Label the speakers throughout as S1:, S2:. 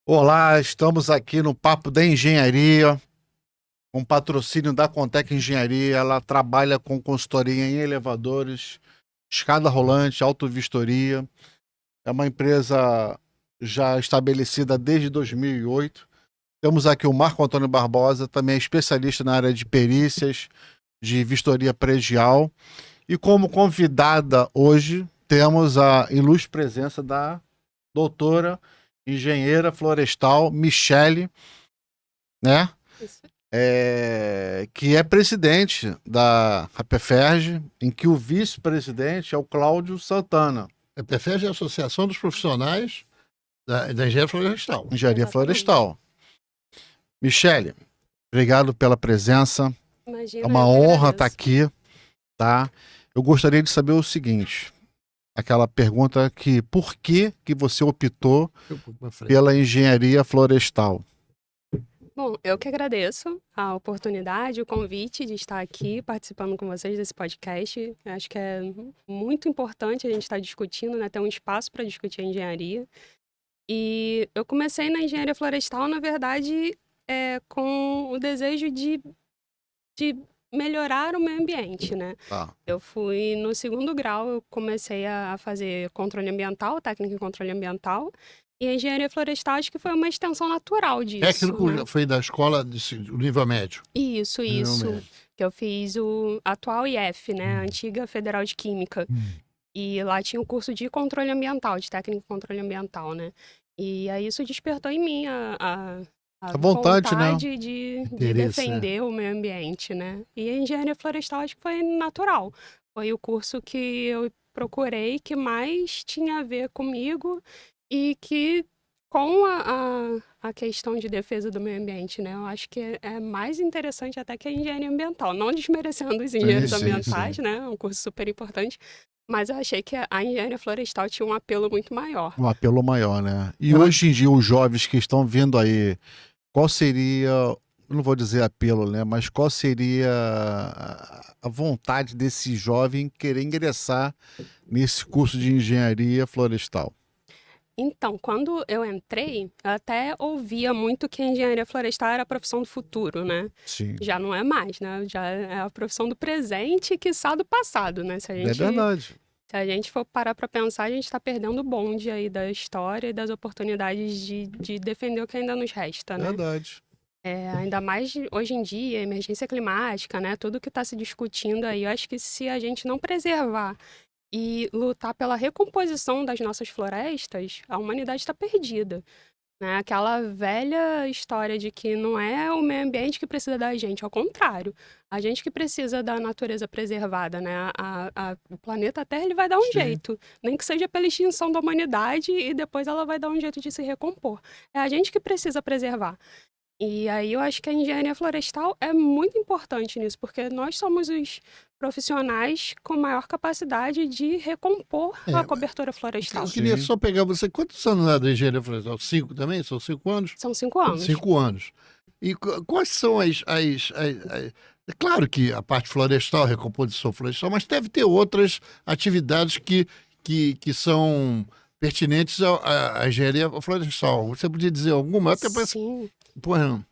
S1: Olá, estamos aqui no Papo da Engenharia, com patrocínio da Contec Engenharia. Ela trabalha com consultoria em elevadores, escada rolante, autovistoria. É uma empresa já estabelecida desde 2008. Temos aqui o Marco Antônio Barbosa, também é especialista na área de perícias, de vistoria predial. E como convidada hoje, temos a ilustre presença da doutora engenheira florestal Michele, né?
S2: Isso.
S1: Que é presidente da APFERJ, em que o vice-presidente é o Cláudio Santana,
S3: A PFEG é a Associação dos Profissionais da Engenharia Florestal.
S1: engenharia
S2: Exatamente.
S1: florestal. Michele, obrigado pela presença.
S2: Imagina,
S1: É uma
S2: eu que
S1: honra estar
S2: agradeço.
S1: aqui, tá? Eu gostaria de saber o seguinte, aquela pergunta que por que você optou pela engenharia florestal?
S2: Bom, eu que agradeço a oportunidade, o convite de estar aqui participando com vocês desse podcast. Eu acho que é muito importante a gente estar discutindo, né? Ter um espaço para discutir a engenharia. E eu comecei na engenharia florestal, na verdade, com o desejo de melhorar o meio ambiente, né?
S1: Tá.
S2: Eu fui no segundo grau, eu comecei a fazer controle ambiental, técnica em controle ambiental, e a engenharia florestal acho que foi uma extensão natural disso,
S3: Técnico
S2: né?
S3: foi da escola do nível médio.
S2: Isso,
S3: Nível médio.
S2: que eu fiz o atual IF, né? A antiga Federal de Química. E lá tinha o curso de controle ambiental, de técnica em controle ambiental, né? E aí isso despertou em mim a
S1: A vontade, né?
S2: vontade de
S3: Interesse,
S2: defender o meio ambiente, né? E a engenharia florestal acho que foi natural. Foi o curso que eu procurei que mais tinha a ver comigo e que com a questão de defesa do meio ambiente, né? Eu acho que é mais interessante até que a engenharia ambiental. Não desmerecendo os engenheiros
S1: sim,
S2: ambientais,
S1: sim.
S2: né? É um curso super importante. Mas eu achei que a engenharia florestal tinha um apelo muito maior.
S1: Um apelo maior, né? E
S3: Ela-
S1: hoje em dia, os jovens que estão vindo aí, qual seria, eu não vou dizer apelo, né? Mas qual seria a vontade desse jovem querer ingressar nesse curso de engenharia florestal?
S2: Então, quando eu entrei, eu até ouvia muito que a engenharia florestal era a profissão do futuro, né?
S1: Sim,
S2: Já não é mais, né? Já é a profissão do presente e quiçá do passado, né? Se a
S1: é
S2: gente,
S1: verdade.
S2: se a gente for parar para pensar, a gente está perdendo o bonde aí da história e das oportunidades de defender o que ainda nos resta, né?
S1: Verdade.
S2: Ainda mais hoje em dia, emergência climática, né? Tudo que está se discutindo aí. Eu acho que se a gente não preservar e lutar pela recomposição das nossas florestas, a humanidade está perdida, né? Aquela velha história de que não é o meio ambiente que precisa da gente, ao contrário, a gente que precisa da natureza preservada, né? O planeta Terra ele vai dar um
S1: Sim.
S2: jeito, nem que seja pela extinção da humanidade e depois ela vai dar um jeito de se recompor. É a gente que precisa preservar. E aí eu acho que a engenharia florestal é muito importante nisso, porque nós somos os profissionais com maior capacidade de recompor a
S3: É,
S2: cobertura
S3: Eu
S2: florestal.
S3: queria
S1: Sim.
S3: só pegar você. Quantos anos é da Engenharia Florestal? 5 também? São 5 anos?
S2: São 5 anos.
S3: 5 anos. E quais são É claro que a parte florestal, recomposição florestal, mas deve ter outras atividades que são pertinentes à engenharia florestal. Você podia dizer alguma? Até parece.
S2: Sim.
S3: Porra,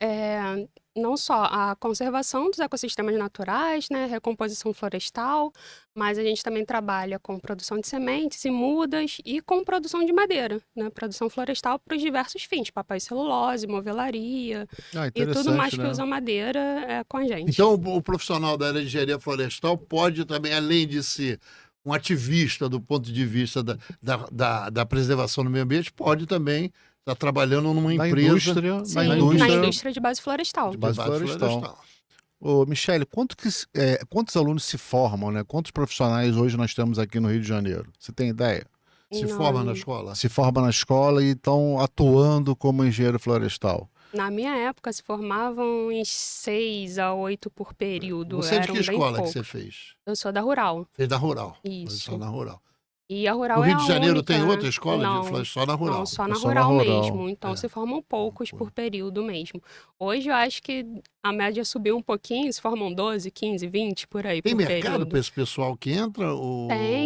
S2: Não só a conservação dos ecossistemas naturais, né, recomposição florestal, mas a gente também trabalha com produção de sementes e mudas e com produção de madeira, né, produção florestal para os diversos fins, papel e celulose, movelaria
S1: Ah,
S2: e tudo mais
S1: interessante,
S2: que
S1: né?
S2: usa madeira com a gente.
S3: então, o profissional da área de engenharia florestal pode também, além de ser um ativista do ponto de vista da preservação do meio ambiente, pode também estar trabalhando numa
S1: Na
S3: empresa
S1: indústria,
S2: Sim,
S1: na
S2: na
S1: indústria
S2: indústria de base florestal.
S1: de
S3: de
S1: base
S3: base
S1: florestal.
S3: florestal.
S1: Ô, Michele, quantos alunos se formam, né? Quantos profissionais hoje nós temos aqui no Rio de Janeiro? Você tem ideia?
S3: Se
S2: Não,
S3: forma na escola.
S1: Se forma na escola e estão atuando como engenheiro florestal.
S2: na minha época se formavam uns 6 a 8 por período,
S3: Você é de que
S2: eram bem
S3: escola que você
S2: poucos.
S3: fez?
S2: Eu sou da Rural.
S3: Fez da Rural.
S2: Isso.
S3: Florestal na Rural.
S2: E a
S3: No
S2: rural é
S3: Rio
S2: a
S3: de Janeiro tem
S2: única.
S3: outra escola de
S2: Não,
S3: floresta, só na rural.
S2: não, só
S1: É
S2: na
S1: só na
S2: rural
S1: rural.
S2: mesmo. Então
S3: É.
S2: se formam poucos por período mesmo. Hoje eu acho que a média subiu um pouquinho, se formam 12, 15, 20 por aí
S3: Tem
S2: por
S3: mercado para
S2: período.
S3: esse pessoal que entra,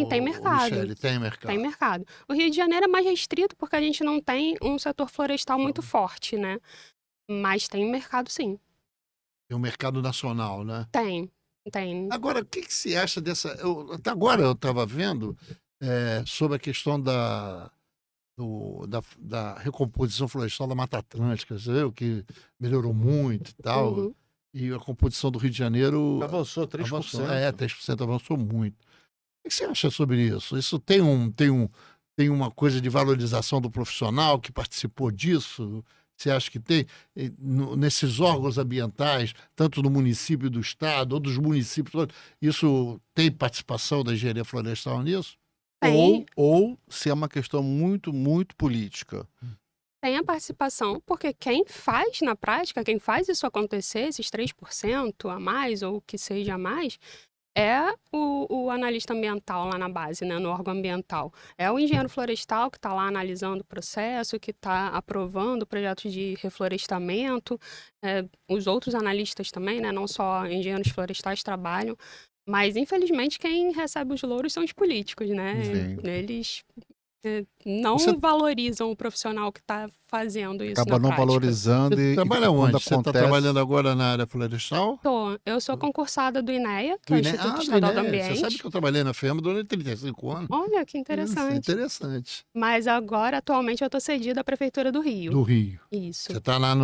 S2: Tem
S3: o
S2: mercado.
S3: Michele? Tem
S2: Tem
S3: mercado.
S2: mercado. O Rio de Janeiro é mais restrito porque a gente não tem um setor florestal muito forte, né? Mas tem mercado sim.
S3: Tem um mercado nacional, né?
S2: Tem, tem.
S3: Agora, o que que você acha dessa. Até agora eu estava vendo sobre a questão da recomposição florestal da Mata Atlântica, você viu? Que melhorou muito e tal.
S2: Uhum.
S3: E a composição do Rio de Janeiro
S1: Avançou 3%.
S3: avançou. 3% avançou muito. O que você acha sobre isso? Isso tem uma coisa de valorização do profissional que participou disso? Você acha que tem? Nesses órgãos ambientais, tanto do município e do estado, ou dos municípios, todos, isso tem participação da engenharia florestal nisso?
S2: Tem,
S1: Ou se é uma questão muito, muito política.
S2: tem a participação, porque quem faz na prática, quem faz isso acontecer, esses 3% a mais, ou o que seja a mais, é o analista ambiental lá na base, né, no órgão ambiental. É o engenheiro florestal que está lá analisando o processo, que está aprovando projetos de reflorestamento. Os outros analistas também, né, não só engenheiros florestais trabalham. Mas, infelizmente, quem recebe os louros são os políticos, né?
S1: Sim.
S2: Eles não
S1: Você
S2: valorizam o profissional que está fazendo isso
S1: acaba
S2: na
S1: não
S2: prática.
S1: valorizando
S3: Você
S1: e
S3: trabalha
S1: quando
S3: onde? Você está
S1: acontece...
S3: trabalhando agora na área florestal?
S2: Eu sou concursada do INEA, que é o Instituto
S3: do
S2: Estadual do
S3: INEA. Você sabe
S2: Ambiente.
S3: que eu trabalhei na FEMA durante 35 anos?
S2: Olha, que
S3: Isso,
S2: interessante.
S3: interessante.
S2: Mas agora, atualmente, eu estou cedida à Prefeitura do Rio.
S3: Do Rio.
S2: Isso.
S3: Você está lá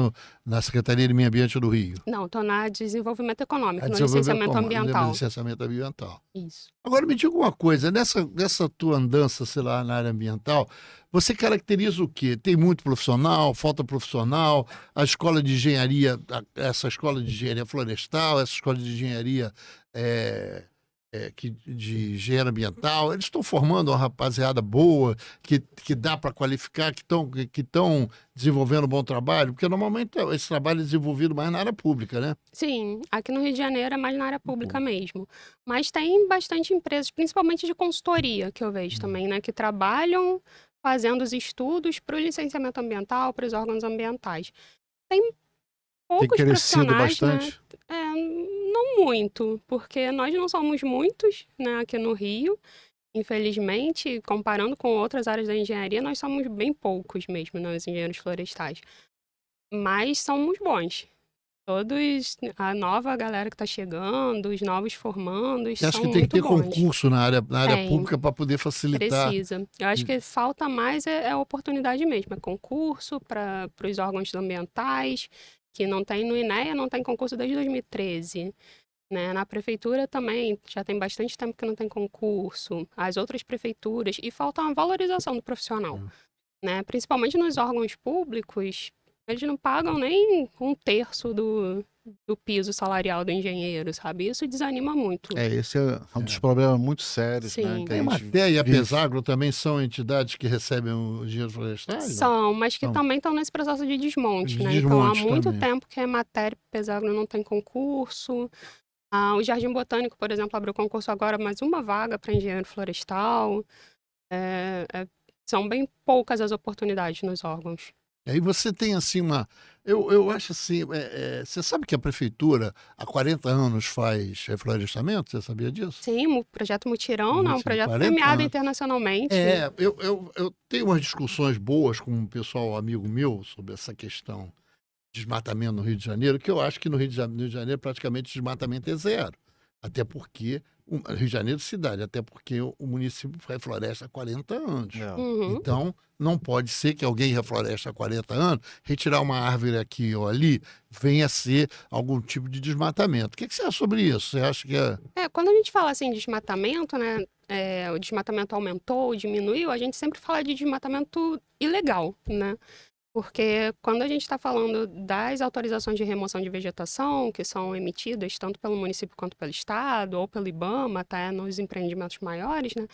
S3: na Secretaria de Meio Ambiente do Rio.
S2: Não, estou na Desenvolvimento Econômico,
S3: A
S2: no
S3: desenvolvimento
S2: licenciamento ambiental.
S3: licenciamento ambiental.
S2: Isso.
S3: Agora me diga uma coisa, nessa tua andança, sei lá, na área ambiental, você caracteriza o quê? Tem muito profissional, falta profissional, a escola de engenharia, essa escola de engenharia florestal, essa escola de engenharia de engenharia ambiental, eles estão formando uma rapaziada boa, que dá para qualificar, que estão desenvolvendo um bom trabalho, porque normalmente esse trabalho é desenvolvido mais na área pública, né?
S2: Sim, aqui no Rio de Janeiro é mais na área pública mesmo. Mas tem bastante empresas, principalmente de consultoria, que eu vejo também, né? Que trabalham fazendo os estudos para o licenciamento ambiental, para os órgãos ambientais. Tem
S1: Tem
S2: poucos
S1: crescido
S2: profissionais, né?
S1: bastante.
S2: Não muito, porque nós não somos muitos, né, aqui no Rio. Infelizmente, comparando com outras áreas da engenharia, nós somos bem poucos mesmo, nós engenheiros florestais. Mas somos bons. A nova galera que está chegando, os novos formandos,
S3: Você acha
S2: são
S3: que tem que
S2: muito
S3: ter
S2: bons.
S3: concurso na área
S2: Tem.
S3: pública para poder facilitar?
S2: Precisa. Eu acho que falta mais é oportunidade mesmo, é concurso para os órgãos ambientais, que não tem no INEA, não tem concurso desde 2013. Né? Na prefeitura também já tem bastante tempo que não tem concurso, as outras prefeituras, e falta uma valorização do profissional. Né? Principalmente nos órgãos públicos, eles não pagam nem 1/3 do piso salarial do engenheiro, sabe? Isso desanima muito.
S1: Esse é um dos problemas muito sérios, né?
S2: Sim.
S1: Que
S3: A
S1: a
S3: Emater e a
S1: vive.
S3: Pesagro também são entidades que recebem o dinheiro florestal? não?
S2: São, mas que
S3: São.
S2: também estão nesse processo de desmonte,
S3: De
S2: né? Então, há
S3: desmonte
S2: muito
S3: também.
S2: tempo que a Emater e Pesagro não tem concurso. O Jardim Botânico, por exemplo, abriu concurso agora, mais uma vaga para engenheiro florestal. São bem poucas as oportunidades nos órgãos.
S3: E aí você tem assim uma. Eu acho assim. Você sabe que a prefeitura há 40 anos faz reflorestamento? Você sabia disso?
S2: Sim, o projeto Mutirão, né? Um projeto
S3: 40
S2: premiado
S3: anos.
S2: internacionalmente.
S3: Eu tenho umas discussões boas com um pessoal amigo meu sobre essa questão de desmatamento no Rio de Janeiro, que eu acho que no Rio de Janeiro praticamente desmatamento é zero. Até porque, Rio de Janeiro cidade, até porque o município refloresta há 40 anos.
S2: Uhum.
S3: Então, não pode ser que alguém refloresta há 40 anos, retirar uma árvore aqui ou ali, venha a ser algum tipo de desmatamento. O que você acha sobre isso? Você acha que
S2: Quando a gente fala assim de desmatamento, né? O desmatamento aumentou, diminuiu, a gente sempre fala de desmatamento ilegal, né? Porque quando a gente está falando das autorizações de remoção de vegetação, que são emitidas tanto pelo município quanto pelo estado, ou pelo IBAMA, até nos empreendimentos maiores, né?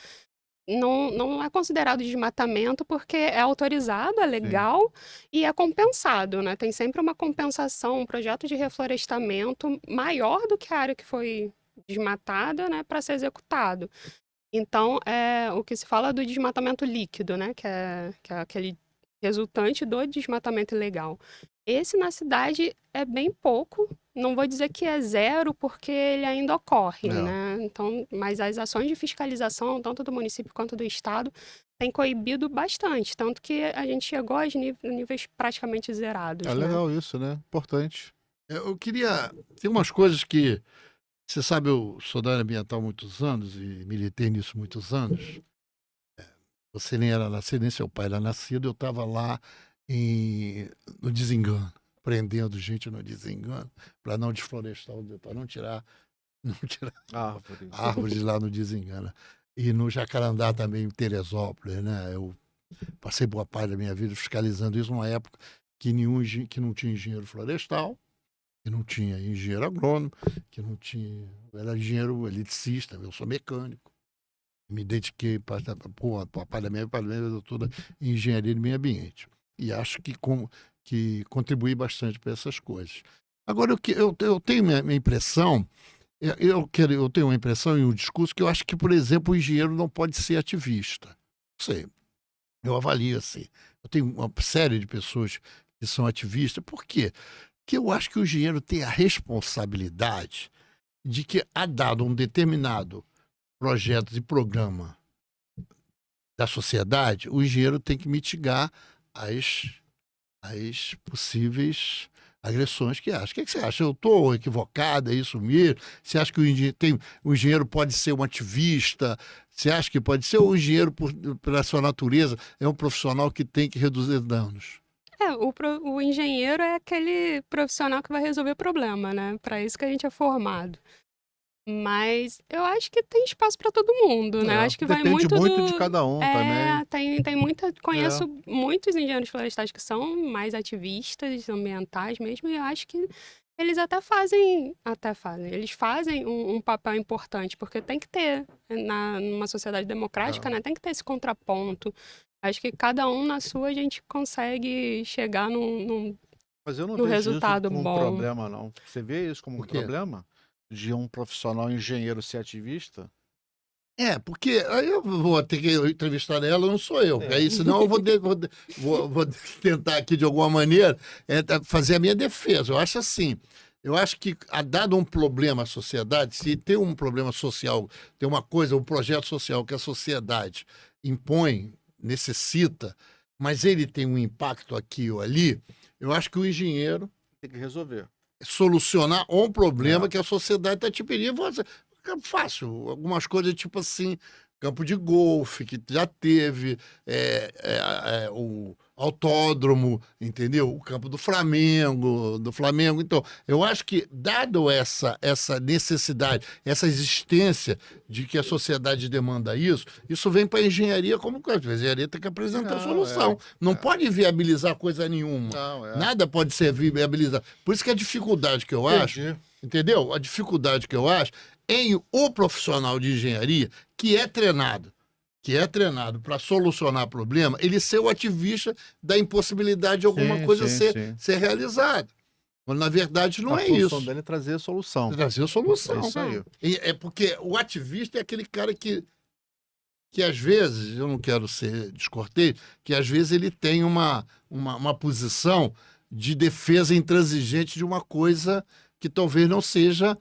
S2: Não é considerado desmatamento porque é autorizado, é legal e é compensado, né? Tem sempre uma compensação, um projeto de reflorestamento maior do que a área que foi desmatada, né, para ser executado. Então, o que se fala do desmatamento líquido, né? Que é aquele resultante do desmatamento ilegal. Esse na cidade é bem pouco. Não vou dizer que é zero, porque ele ainda ocorre,
S1: É.
S2: né? Então, mas as ações de fiscalização, tanto do município quanto do estado, têm coibido bastante. Tanto que a gente chegou aos níveis praticamente zerados,
S1: É
S2: né?
S1: legal isso, né? Importante.
S3: Eu queria. Tem umas coisas que. Você sabe, eu sou da área ambiental há muitos anos e militei nisso muitos anos. Você nem era nascido, nem seu pai era nascido. Eu estava lá no desengano, prendendo gente no desengano, para não desflorestar, para não tirar
S1: Árvore.
S3: árvores lá no desengano. E no Jacarandá também, em Teresópolis, né? Eu passei boa parte da minha vida fiscalizando isso numa época que que não tinha engenheiro florestal, que não tinha engenheiro agrônomo, que não tinha. Eu era engenheiro eletricista, eu sou mecânico. Me dediquei para a parte da minha vida toda em engenharia de meio ambiente. E acho que contribuí bastante para essas coisas. Agora, eu tenho minha impressão, eu tenho uma impressão e um discurso que eu acho que, por exemplo, o engenheiro não pode ser ativista. Não sei, eu avalio assim. Eu tenho uma série de pessoas que são ativistas. Por quê? Porque eu acho que o engenheiro tem a responsabilidade de que, a dado um determinado projeto e programa da sociedade, o engenheiro tem que mitigar as possíveis agressões que acha. O que você acha? Eu estou equivocado? É isso mesmo? Você acha que o engenheiro pode ser um ativista? Você acha que pode ser? Ou o engenheiro, pela sua natureza, é um profissional que tem que reduzir danos?
S2: O engenheiro é aquele profissional que vai resolver problema, né? Para isso que a gente é formado. Mas eu acho que tem espaço para todo mundo, né? Eu acho que vai
S1: Depende
S2: muito
S1: muito de cada um também.
S2: tem muita. Conheço muitos engenheiros florestais que são mais ativistas ambientais mesmo, e eu acho que eles eles fazem um papel importante, porque tem que ter, numa sociedade democrática, né? Tem que ter esse contraponto. Acho que cada um na sua a gente consegue chegar
S1: Mas eu não
S2: no
S1: vejo isso
S2: resultado
S1: como um
S2: bom.
S1: problema, não. Você vê isso como um
S3: Por quê?
S1: problema? De um profissional engenheiro ser ativista?
S3: Porque aí eu vou ter que entrevistar ela, não sou eu. Aí, senão eu vou tentar aqui, de alguma maneira, fazer a minha defesa. Eu acho assim, eu acho que, dado um problema à sociedade, se tem um problema social, tem uma coisa, um projeto social que a sociedade impõe, necessita, mas ele tem um impacto aqui ou ali, eu acho que o engenheiro
S1: Tem que resolver.
S3: solucionar um problema que a sociedade está te pedindo. Fácil, algumas coisas tipo assim, campo de golfe, que já teve, o autódromo, entendeu? O campo do Flamengo. Então, eu acho que, dado essa necessidade, essa existência de que a sociedade demanda isso vem para a engenharia como coisa. A engenharia tem que apresentar a solução. Não pode viabilizar coisa nenhuma. Nada pode ser viabilizado. Por isso que a dificuldade que eu acho, entendeu? A dificuldade que eu acho em o profissional de engenharia que é treinado para solucionar problema, ele ser o ativista da impossibilidade de alguma coisa ser realizada. Quando, na verdade, não é isso.
S1: A função dele é trazer a solução.
S3: Trazer a solução.
S1: É isso aí.
S3: É porque o ativista é aquele cara que às vezes, eu não quero ser descortês, que às vezes ele tem uma posição de defesa intransigente de uma coisa que talvez não seja,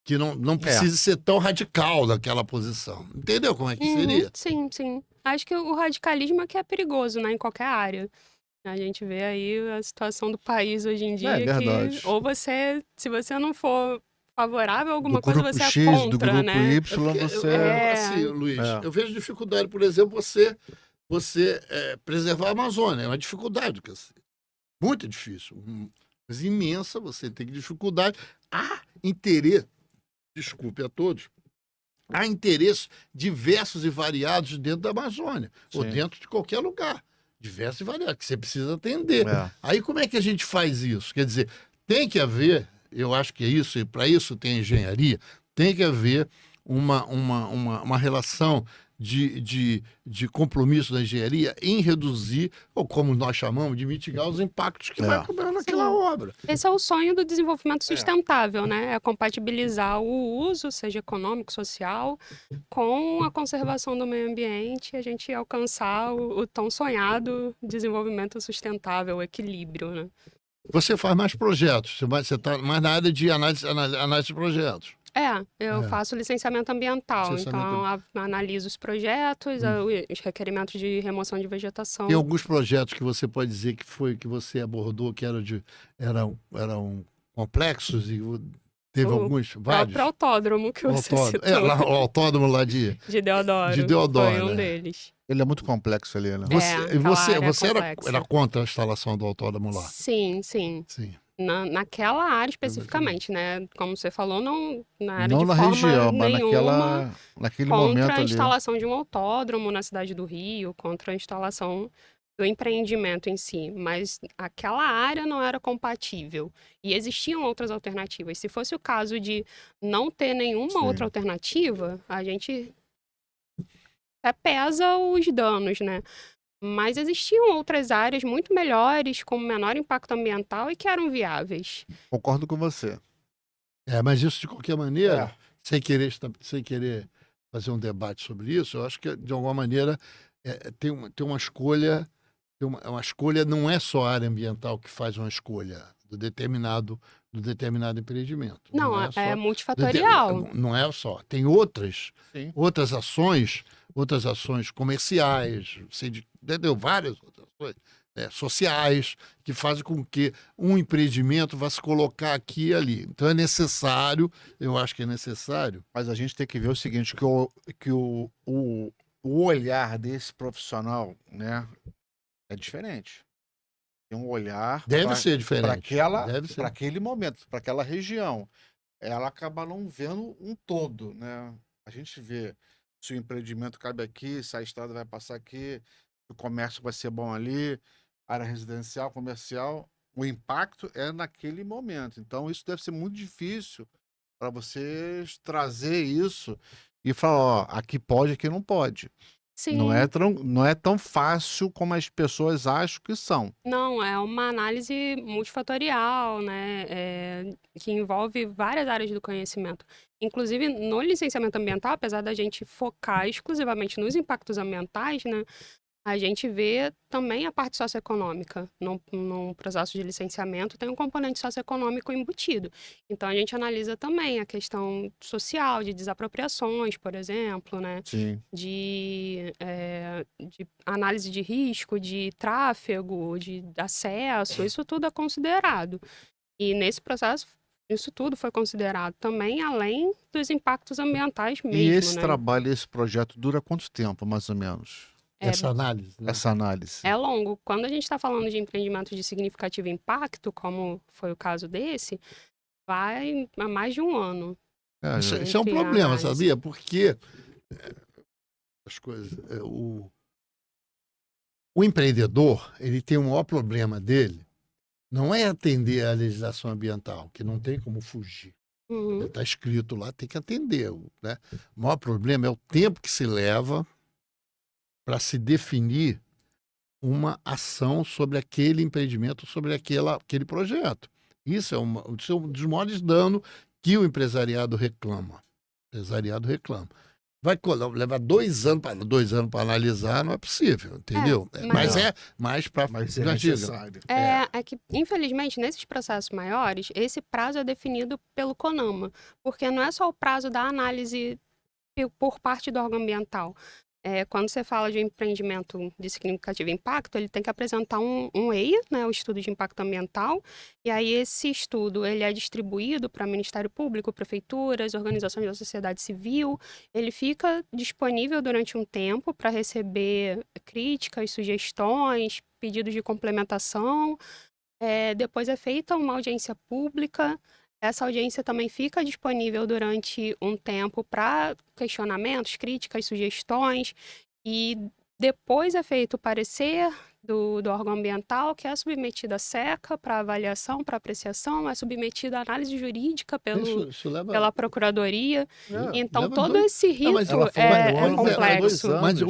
S3: que não precise ser tão radical daquela posição. Entendeu como é que seria?
S2: Sim, sim. Acho que o radicalismo é que é perigoso, né, em qualquer área. A gente vê aí a situação do país hoje em dia,
S1: verdade.
S2: que ou você, se você não for favorável a alguma
S1: Do
S2: coisa,
S1: grupo
S2: você
S1: X,
S2: é
S1: do
S2: contra,
S1: grupo
S2: né?
S1: Y, você...
S3: Assim, Luiz, eu vejo dificuldade, por exemplo, você preservar a Amazônia. É uma dificuldade, muito difícil. Mas imensa, você tem dificuldade. Há interesse, desculpe a todos, há interesses diversos e variados dentro da Amazônia, ou dentro de qualquer lugar. Diversos e variados, que você precisa atender. Aí como é que a gente faz isso? Quer dizer, tem que haver, eu acho que é isso, e para isso tem engenharia, tem que haver uma relação de compromisso da engenharia em reduzir, ou como nós chamamos, de mitigar os impactos que vai cobrar naquela obra.
S2: Esse é o sonho do desenvolvimento sustentável, né? É compatibilizar o uso, seja econômico, social, com a conservação do meio ambiente e a gente alcançar o tão sonhado desenvolvimento sustentável, o equilíbrio, né?
S3: Você faz mais projetos, você está mais na área de análise de projetos.
S2: Eu faço licenciamento ambiental, então analiso os projetos, os requerimentos de remoção de vegetação.
S3: Tem alguns projetos que você pode dizer que você abordou que eram complexos e teve vários?
S2: O próprio autódromo que você citou.
S3: O autódromo lá de
S2: Deodoro.
S3: De Deodoro,
S2: Foi um deles.
S1: Ele é muito complexo ali, né?
S3: Você era contra a instalação do autódromo lá?
S2: Sim. Naquela área especificamente, né? Como você falou, não na área
S1: Não
S2: de
S1: na
S2: forma
S1: região, mas
S2: nenhuma
S1: naquele
S2: contra
S1: momento
S2: a
S1: ali.
S2: instalação de um autódromo na cidade do Rio, contra a instalação do empreendimento em si, mas aquela área não era compatível e existiam outras alternativas. Se fosse o caso de não ter nenhuma outra alternativa, a gente até pesa os danos, né? Mas existiam outras áreas muito melhores, com menor impacto ambiental e que eram viáveis.
S1: Concordo com você.
S3: Mas isso, de qualquer maneira, sem querer fazer um debate sobre isso, eu acho que, de alguma maneira, tem uma escolha. Uma escolha não é só a área ambiental que faz uma escolha do determinado empreendimento.
S2: Não é multifatorial.
S3: Não é só. Tem outras ações comerciais, entendeu? Várias outras ações sociais que fazem com que um empreendimento vá se colocar aqui e ali. Então eu acho que é necessário.
S1: Mas a gente tem que ver o seguinte, que o olhar desse profissional, né, é diferente. Tem um olhar
S3: Deve ser diferente.
S1: Para aquele momento, para aquela região. Ela acaba não vendo um todo, né? A gente vê se o empreendimento cabe aqui, se a estrada vai passar aqui, se o comércio vai ser bom ali, área residencial, comercial. O impacto é naquele momento. Então, isso deve ser muito difícil para vocês trazer isso e falar, ó, aqui pode, aqui não pode.
S2: Sim.
S1: Não é tão fácil como as pessoas acham que são.
S2: Não, é uma análise multifatorial, né? Que envolve várias áreas do conhecimento. Inclusive, no licenciamento ambiental, apesar da gente focar exclusivamente nos impactos ambientais, né? A gente vê também a parte socioeconômica. No processo de licenciamento tem um componente socioeconômico embutido. Então, a gente analisa também a questão social, de desapropriações, por exemplo, né?
S1: Sim.
S2: De análise de risco, de tráfego, de acesso, isso tudo é considerado. E nesse processo, isso tudo foi considerado também, além dos impactos ambientais mesmo,
S1: E esse
S2: né?
S1: trabalho, esse projeto dura quanto tempo, mais ou menos?
S3: Essa análise, né?
S1: Essa análise.
S2: É longo. Quando a gente está falando de empreendimentos de significativo impacto, como foi o caso desse, vai a mais de um ano.
S3: Isso é um problema, sabia? Porque as coisas, o empreendedor, ele tem o maior problema dele, não é atender à legislação ambiental, que não tem como fugir. Está escrito lá, tem que atender. Né? O maior problema é o tempo que se leva para se definir uma ação sobre aquele empreendimento, sobre aquele projeto. Isso é um dos maiores danos que o empresariado reclama. Vai levar 2 anos para analisar, não é possível, entendeu? Mas é
S1: necessário.
S2: É que, infelizmente, nesses processos maiores, esse prazo é definido pelo CONAMA, porque não é só o prazo da análise por parte do órgão ambiental. Quando você fala de um empreendimento de significativo impacto, ele tem que apresentar um EIA, né, o Estudo de Impacto Ambiental, e aí esse estudo ele é distribuído para Ministério Público, prefeituras, organizações da sociedade civil, ele fica disponível durante um tempo para receber críticas, sugestões, pedidos de complementação, depois é feita uma audiência pública. Essa audiência também fica disponível durante um tempo para questionamentos, críticas, sugestões, e depois é feito o parecer, do órgão ambiental, que é submetida a SECA para avaliação, para apreciação, é submetida à análise jurídica
S3: Isso leva...
S2: pela Procuradoria. Então,
S3: leva
S2: todo
S3: dois-
S2: esse
S3: Não, mas
S2: rito
S1: ela falou
S2: é
S1: agora, leva 2
S2: complexo.
S1: anos.
S3: Mas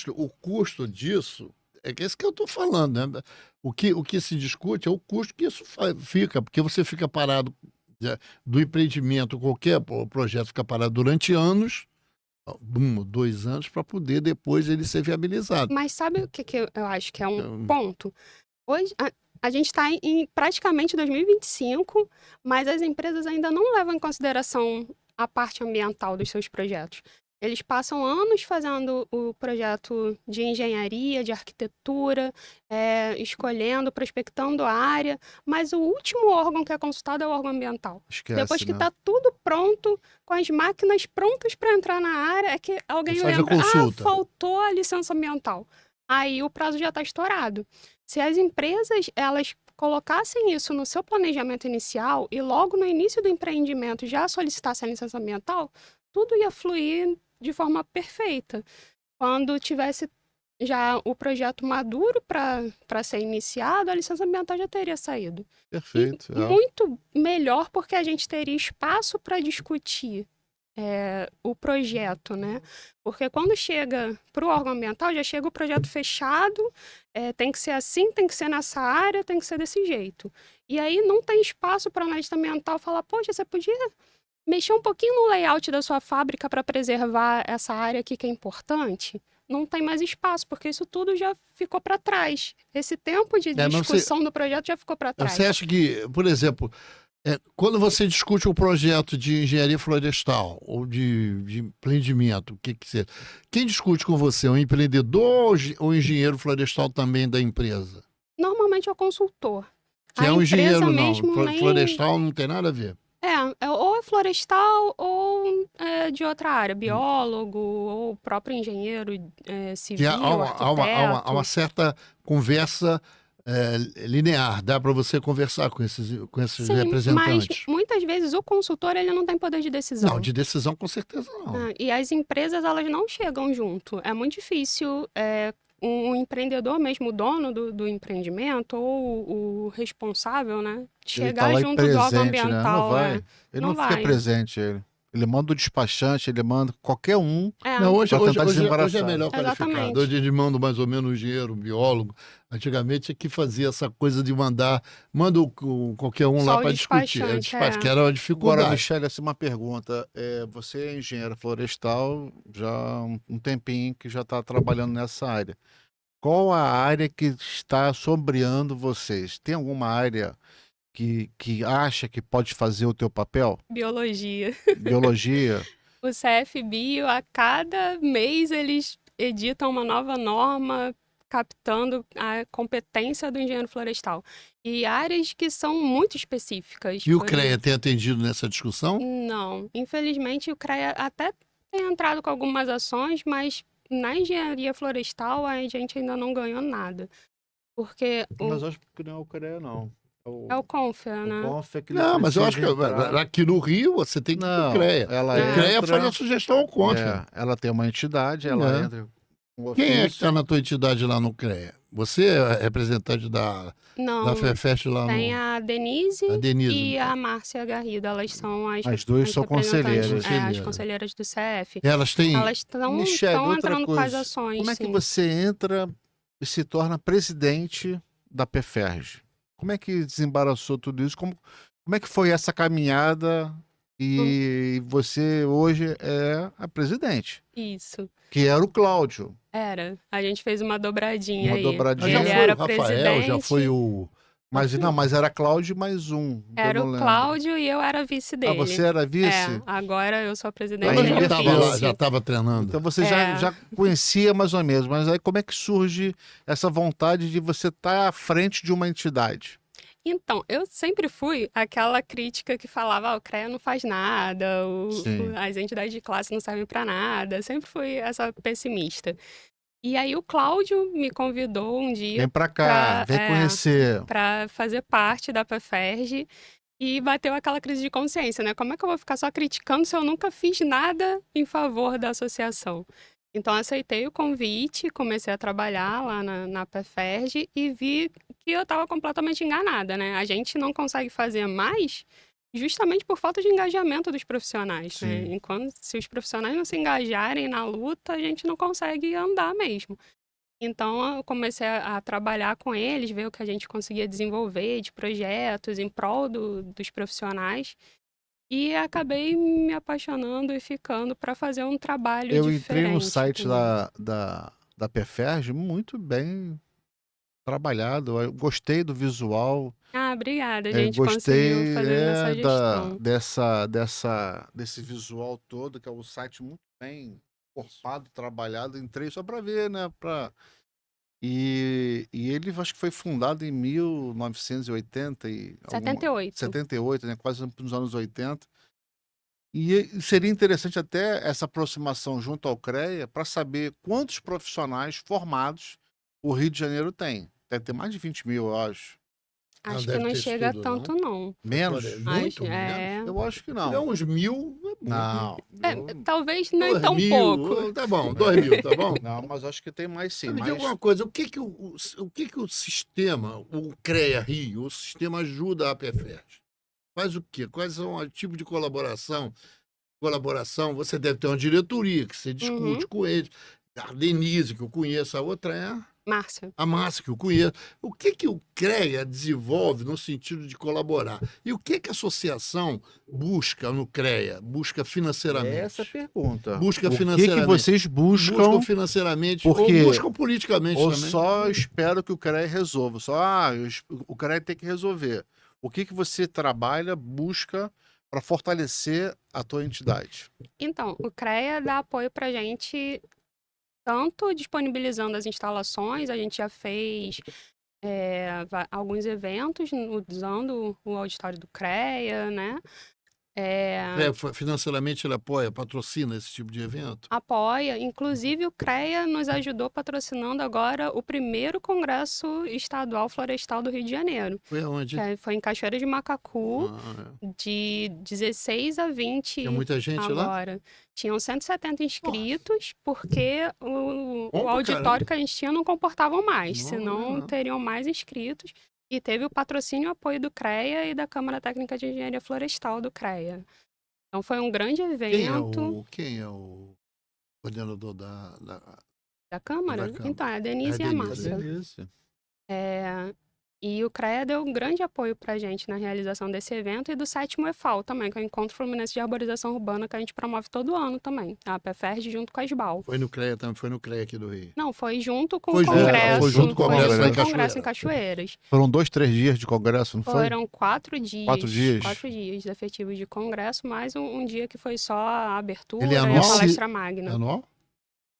S3: o custo disso é que esse que eu estou falando, né? O que se discute é o custo que isso fica, porque você fica parado do empreendimento, qualquer projeto fica parado durante anos, 1 ou 2 anos, para poder depois ele ser viabilizado.
S2: Mas sabe o que eu acho que é um ponto? Hoje, a gente está em praticamente 2025, mas as empresas ainda não levam em consideração a parte ambiental dos seus projetos. Eles passam anos fazendo o projeto de engenharia, de arquitetura, escolhendo, prospectando a área, mas o último órgão que é consultado é o órgão ambiental.
S1: Esquece,
S2: Depois que
S1: né?
S2: está tudo pronto, com as máquinas prontas para entrar na área, é que alguém
S3: Faz a
S2: lembra,
S3: consulta.
S2: faltou a licença ambiental. Aí o prazo já está estourado. Se as empresas, elas colocassem isso no seu planejamento inicial e logo no início do empreendimento já solicitassem a licença ambiental, tudo ia fluir de forma perfeita. Quando tivesse já o projeto maduro para ser iniciado, a licença ambiental já teria saído.
S1: Perfeito.
S2: E muito melhor porque a gente teria espaço para discutir o projeto, né? Porque quando chega para o órgão ambiental, já chega o projeto fechado, tem que ser assim, tem que ser nessa área, tem que ser desse jeito. E aí não tem espaço para o analista ambiental falar, poxa, você podia mexer um pouquinho no layout da sua fábrica para preservar essa área aqui que é importante? Não tem mais espaço, porque isso tudo já ficou para trás. Esse tempo de
S3: mas
S2: discussão do projeto já ficou para trás.
S3: Você acha que, por exemplo, quando você discute um projeto de engenharia florestal ou de empreendimento, o que seja, quem discute com você? Um empreendedor ou engenheiro florestal também da empresa?
S2: Normalmente é o consultor.
S3: Que
S2: A
S3: é um
S2: empresa
S3: engenheiro,
S2: mesmo
S3: não.
S2: nem-
S3: Florestal não tem nada a ver.
S2: Ou é florestal ou de outra área, biólogo ou o próprio engenheiro
S3: Que
S2: civil,
S3: há uma
S2: arquiteto.
S3: certa conversa linear, dá para você conversar com esses
S2: Sim, mas
S3: representantes.
S2: muitas vezes o consultor ele não tem poder de decisão.
S3: Não, de decisão com certeza não.
S2: E as empresas elas não chegam junto. É muito difícil um empreendedor mesmo, o dono do empreendimento ou o responsável, né,
S1: Ele
S2: chegar
S1: tá lá
S2: junto do órgão
S1: presente, né?
S2: ambiental.
S1: Não vai. Ele
S2: não
S1: não fica
S2: vai.
S1: presente, ele. Ele manda o despachante, ele manda qualquer um.
S3: Não, hoje
S1: Pra tentar
S3: é
S1: desembaraçar.
S3: melhor qualificado.
S2: Exatamente.
S3: Hoje eles mandam mais ou menos um engenheiro, um biólogo. Antigamente é que fazia essa coisa de manda qualquer um
S2: Só
S3: lá
S2: o
S3: para discutir.
S2: despachante,
S3: Que era uma
S1: Agora,
S3: dificuldade.
S1: Michele, assim, uma pergunta. Você é engenheiro florestal já há um tempinho que já está trabalhando nessa área. Qual a área que está sombreando vocês? Tem alguma área que acha que pode fazer o teu papel?
S2: Biologia.
S1: Biologia?
S2: O CFBio, a cada mês, eles editam uma nova norma captando a competência do engenheiro florestal. E áreas que são muito específicas.
S3: E o
S2: por
S3: CREA
S2: exemplo.
S3: tem atendido nessa discussão?
S2: Não. Infelizmente, o CREA até tem entrado com algumas ações, mas na engenharia florestal a gente ainda não ganhou nada. Porque
S1: Mas acho que não é o CREA, não.
S2: é o CONFEA, né?
S1: O CONF é que ele
S3: Não, mas eu acho que
S1: precisa entrar.
S3: aqui no Rio você tem que ir pro
S1: Não,
S3: CREA.
S1: ela
S3: O CREA
S1: entra-
S3: faz a sugestão ao CONFEA.
S1: Ela tem uma entidade, ela
S3: É.
S1: entra com
S3: Quem é que
S1: ofício.
S3: está na tua entidade lá no CREA? Você é representante da
S2: Não,
S3: FEFEST lá
S2: tem
S3: no...
S2: a Denise
S3: A Denise.
S2: e a Márcia Garrido. Elas são
S1: As duas são
S2: representantes,
S1: conselheiras.
S2: as conselheiras do CF.
S3: Elas têm...
S2: Elas estão
S1: Michele, outra
S2: entrando com as
S1: coisa.
S2: ações,
S1: Como é que
S2: sim.
S1: você entra e se torna presidente da PFERJ? Como é que desembaraçou tudo isso? Como é que foi essa caminhada e você hoje é a presidente?
S2: Isso.
S1: Que era o Cláudio.
S2: Era. A gente fez uma dobradinha
S1: Uma
S2: aí.
S1: dobradinha.
S3: já
S2: Ele
S3: foi
S2: era
S3: o Rafael,
S2: presidente.
S3: já foi o...
S1: Mas era Cláudio mais um. que eu
S2: Era
S1: não
S2: o
S1: lembro.
S2: Cláudio e eu era vice dele.
S1: Você era vice?
S2: Agora eu sou a presidente
S3: Ela
S2: e
S3: já
S2: ele
S3: estava lá,
S2: vice.
S3: já estava treinando.
S1: Então você
S2: É.
S1: já conhecia mais ou menos, mas aí como é que surge essa vontade de você estar à frente de uma entidade?
S2: Então, eu sempre fui aquela crítica que falava, o CREA não faz nada,
S1: Sim.
S2: as entidades de classe não servem para nada. Sempre fui essa pessimista. E aí o Cláudio me convidou um dia
S1: Vem pra cá, vem conhecer.
S2: para fazer parte da PFERJ e bateu aquela crise de consciência, né? Como é que eu vou ficar só criticando se eu nunca fiz nada em favor da associação? Então, aceitei o convite, comecei a trabalhar lá na PFERJ e vi que eu estava completamente enganada, né? A gente não consegue fazer mais justamente por falta de engajamento dos profissionais, né?
S1: Sim.
S2: Enquanto se os profissionais não se engajarem na luta, a gente não consegue andar mesmo. Então, eu comecei a trabalhar com eles, ver o que a gente conseguia desenvolver de projetos em prol dos profissionais. E acabei me apaixonando e ficando para fazer um trabalho
S1: Eu entrei no
S2: diferente
S1: site
S2: também.
S1: da Perferj muito bem trabalhado. Eu gostei do visual,
S2: Ah, obrigada, a gente conseguiu
S1: gostei
S2: fazer essa gestão.
S1: desse visual todo, que é um site muito bem corpado, trabalhado. Entrei só para ver, né? E ele acho que foi fundado em 1980 e
S2: 78.
S1: 78, né? Quase nos anos 80. E seria interessante até essa aproximação junto ao CREA para saber quantos profissionais formados o Rio de Janeiro tem. Deve ter mais de 20 mil, eu acho.
S3: Não
S2: Acho que
S3: deve
S2: não
S3: ter isso
S2: chega
S3: tudo,
S2: tanto, não.
S1: Menos?
S3: Muito
S2: Acho,
S3: menos.
S1: Eu acho que
S3: Se tiver
S1: não.
S3: uns 1.000, é muito.
S1: Não.
S2: Talvez nem
S3: 2.000,
S2: tão pouco.
S3: tá bom, 2.000, tá bom?
S1: Não, mas acho que tem mais sim.
S3: Me diga
S1: Mas
S3: uma coisa, o que que o sistema, o CREA Rio, o sistema ajuda a PFERJ? Faz o quê? Quais são o tipo de colaboração? Você deve ter uma diretoria que você
S2: Uhum.
S3: discute com eles. A Denise, que eu conheço, a outra é
S2: Márcia.
S3: a Márcia, que eu conheço. O que que o CREA desenvolve no sentido de colaborar? E o que que a associação busca no CREA? Busca financeiramente?
S1: essa é a pergunta.
S3: Busca
S1: O que
S3: financeiramente.
S1: vocês
S3: Buscam
S1: buscam
S3: financeiramente ou
S1: porque
S3: buscam politicamente
S1: ou
S3: também.
S1: só espero que o CREA resolva? O CREA tem que resolver. O que você trabalha, busca para fortalecer a tua entidade?
S2: Então, o CREA dá apoio pra gente, tanto disponibilizando as instalações, a gente já fez alguns eventos usando o auditório do CREA, né?
S3: Financeiramente ele apoia, patrocina esse tipo de evento?
S2: Apoia, inclusive o CREA nos ajudou patrocinando agora o primeiro Congresso Estadual Florestal do Rio de Janeiro.
S3: Foi aonde?
S2: Foi em Cachoeira de Macacu, de 16 a 20
S3: Tinha muita gente lá?
S2: agora. Tinham 170 inscritos, porque o
S3: Bom pra
S2: auditório
S3: caramba.
S2: que a gente tinha não comportavam mais,
S3: Não,
S2: senão
S3: não.
S2: teriam mais inscritos. E teve o patrocínio e apoio do CREA e da Câmara Técnica de Engenharia Florestal do CREA. Então foi um grande evento.
S3: Quem é o coordenador
S2: Da Câmara?
S3: Câmara?
S2: Então, é a Denise e a
S3: Denise.
S2: Márcia.
S1: Delícia.
S2: E o CREA deu um grande apoio pra gente na realização desse evento e do 7º EFAL também, que é o Encontro Fluminense de Arborização Urbana, que a gente promove todo ano também. A PFERJ junto com a SBAL.
S3: Foi no CREA também, foi no CREA aqui do Rio.
S2: Não, foi junto com
S3: Foi
S2: o
S3: junto,
S2: congresso.
S3: foi junto com o congresso lá em
S2: Congresso
S3: Cachoeira.
S2: em Cachoeiras.
S1: Foram 2, 3 dias de congresso, não foi?
S2: Foram 4 dias.
S1: 4 dias?
S2: 4 dias efetivos de congresso, mais um dia que foi só a abertura
S3: Ele é
S2: e a
S3: anual?
S2: palestra magna.
S3: Anual?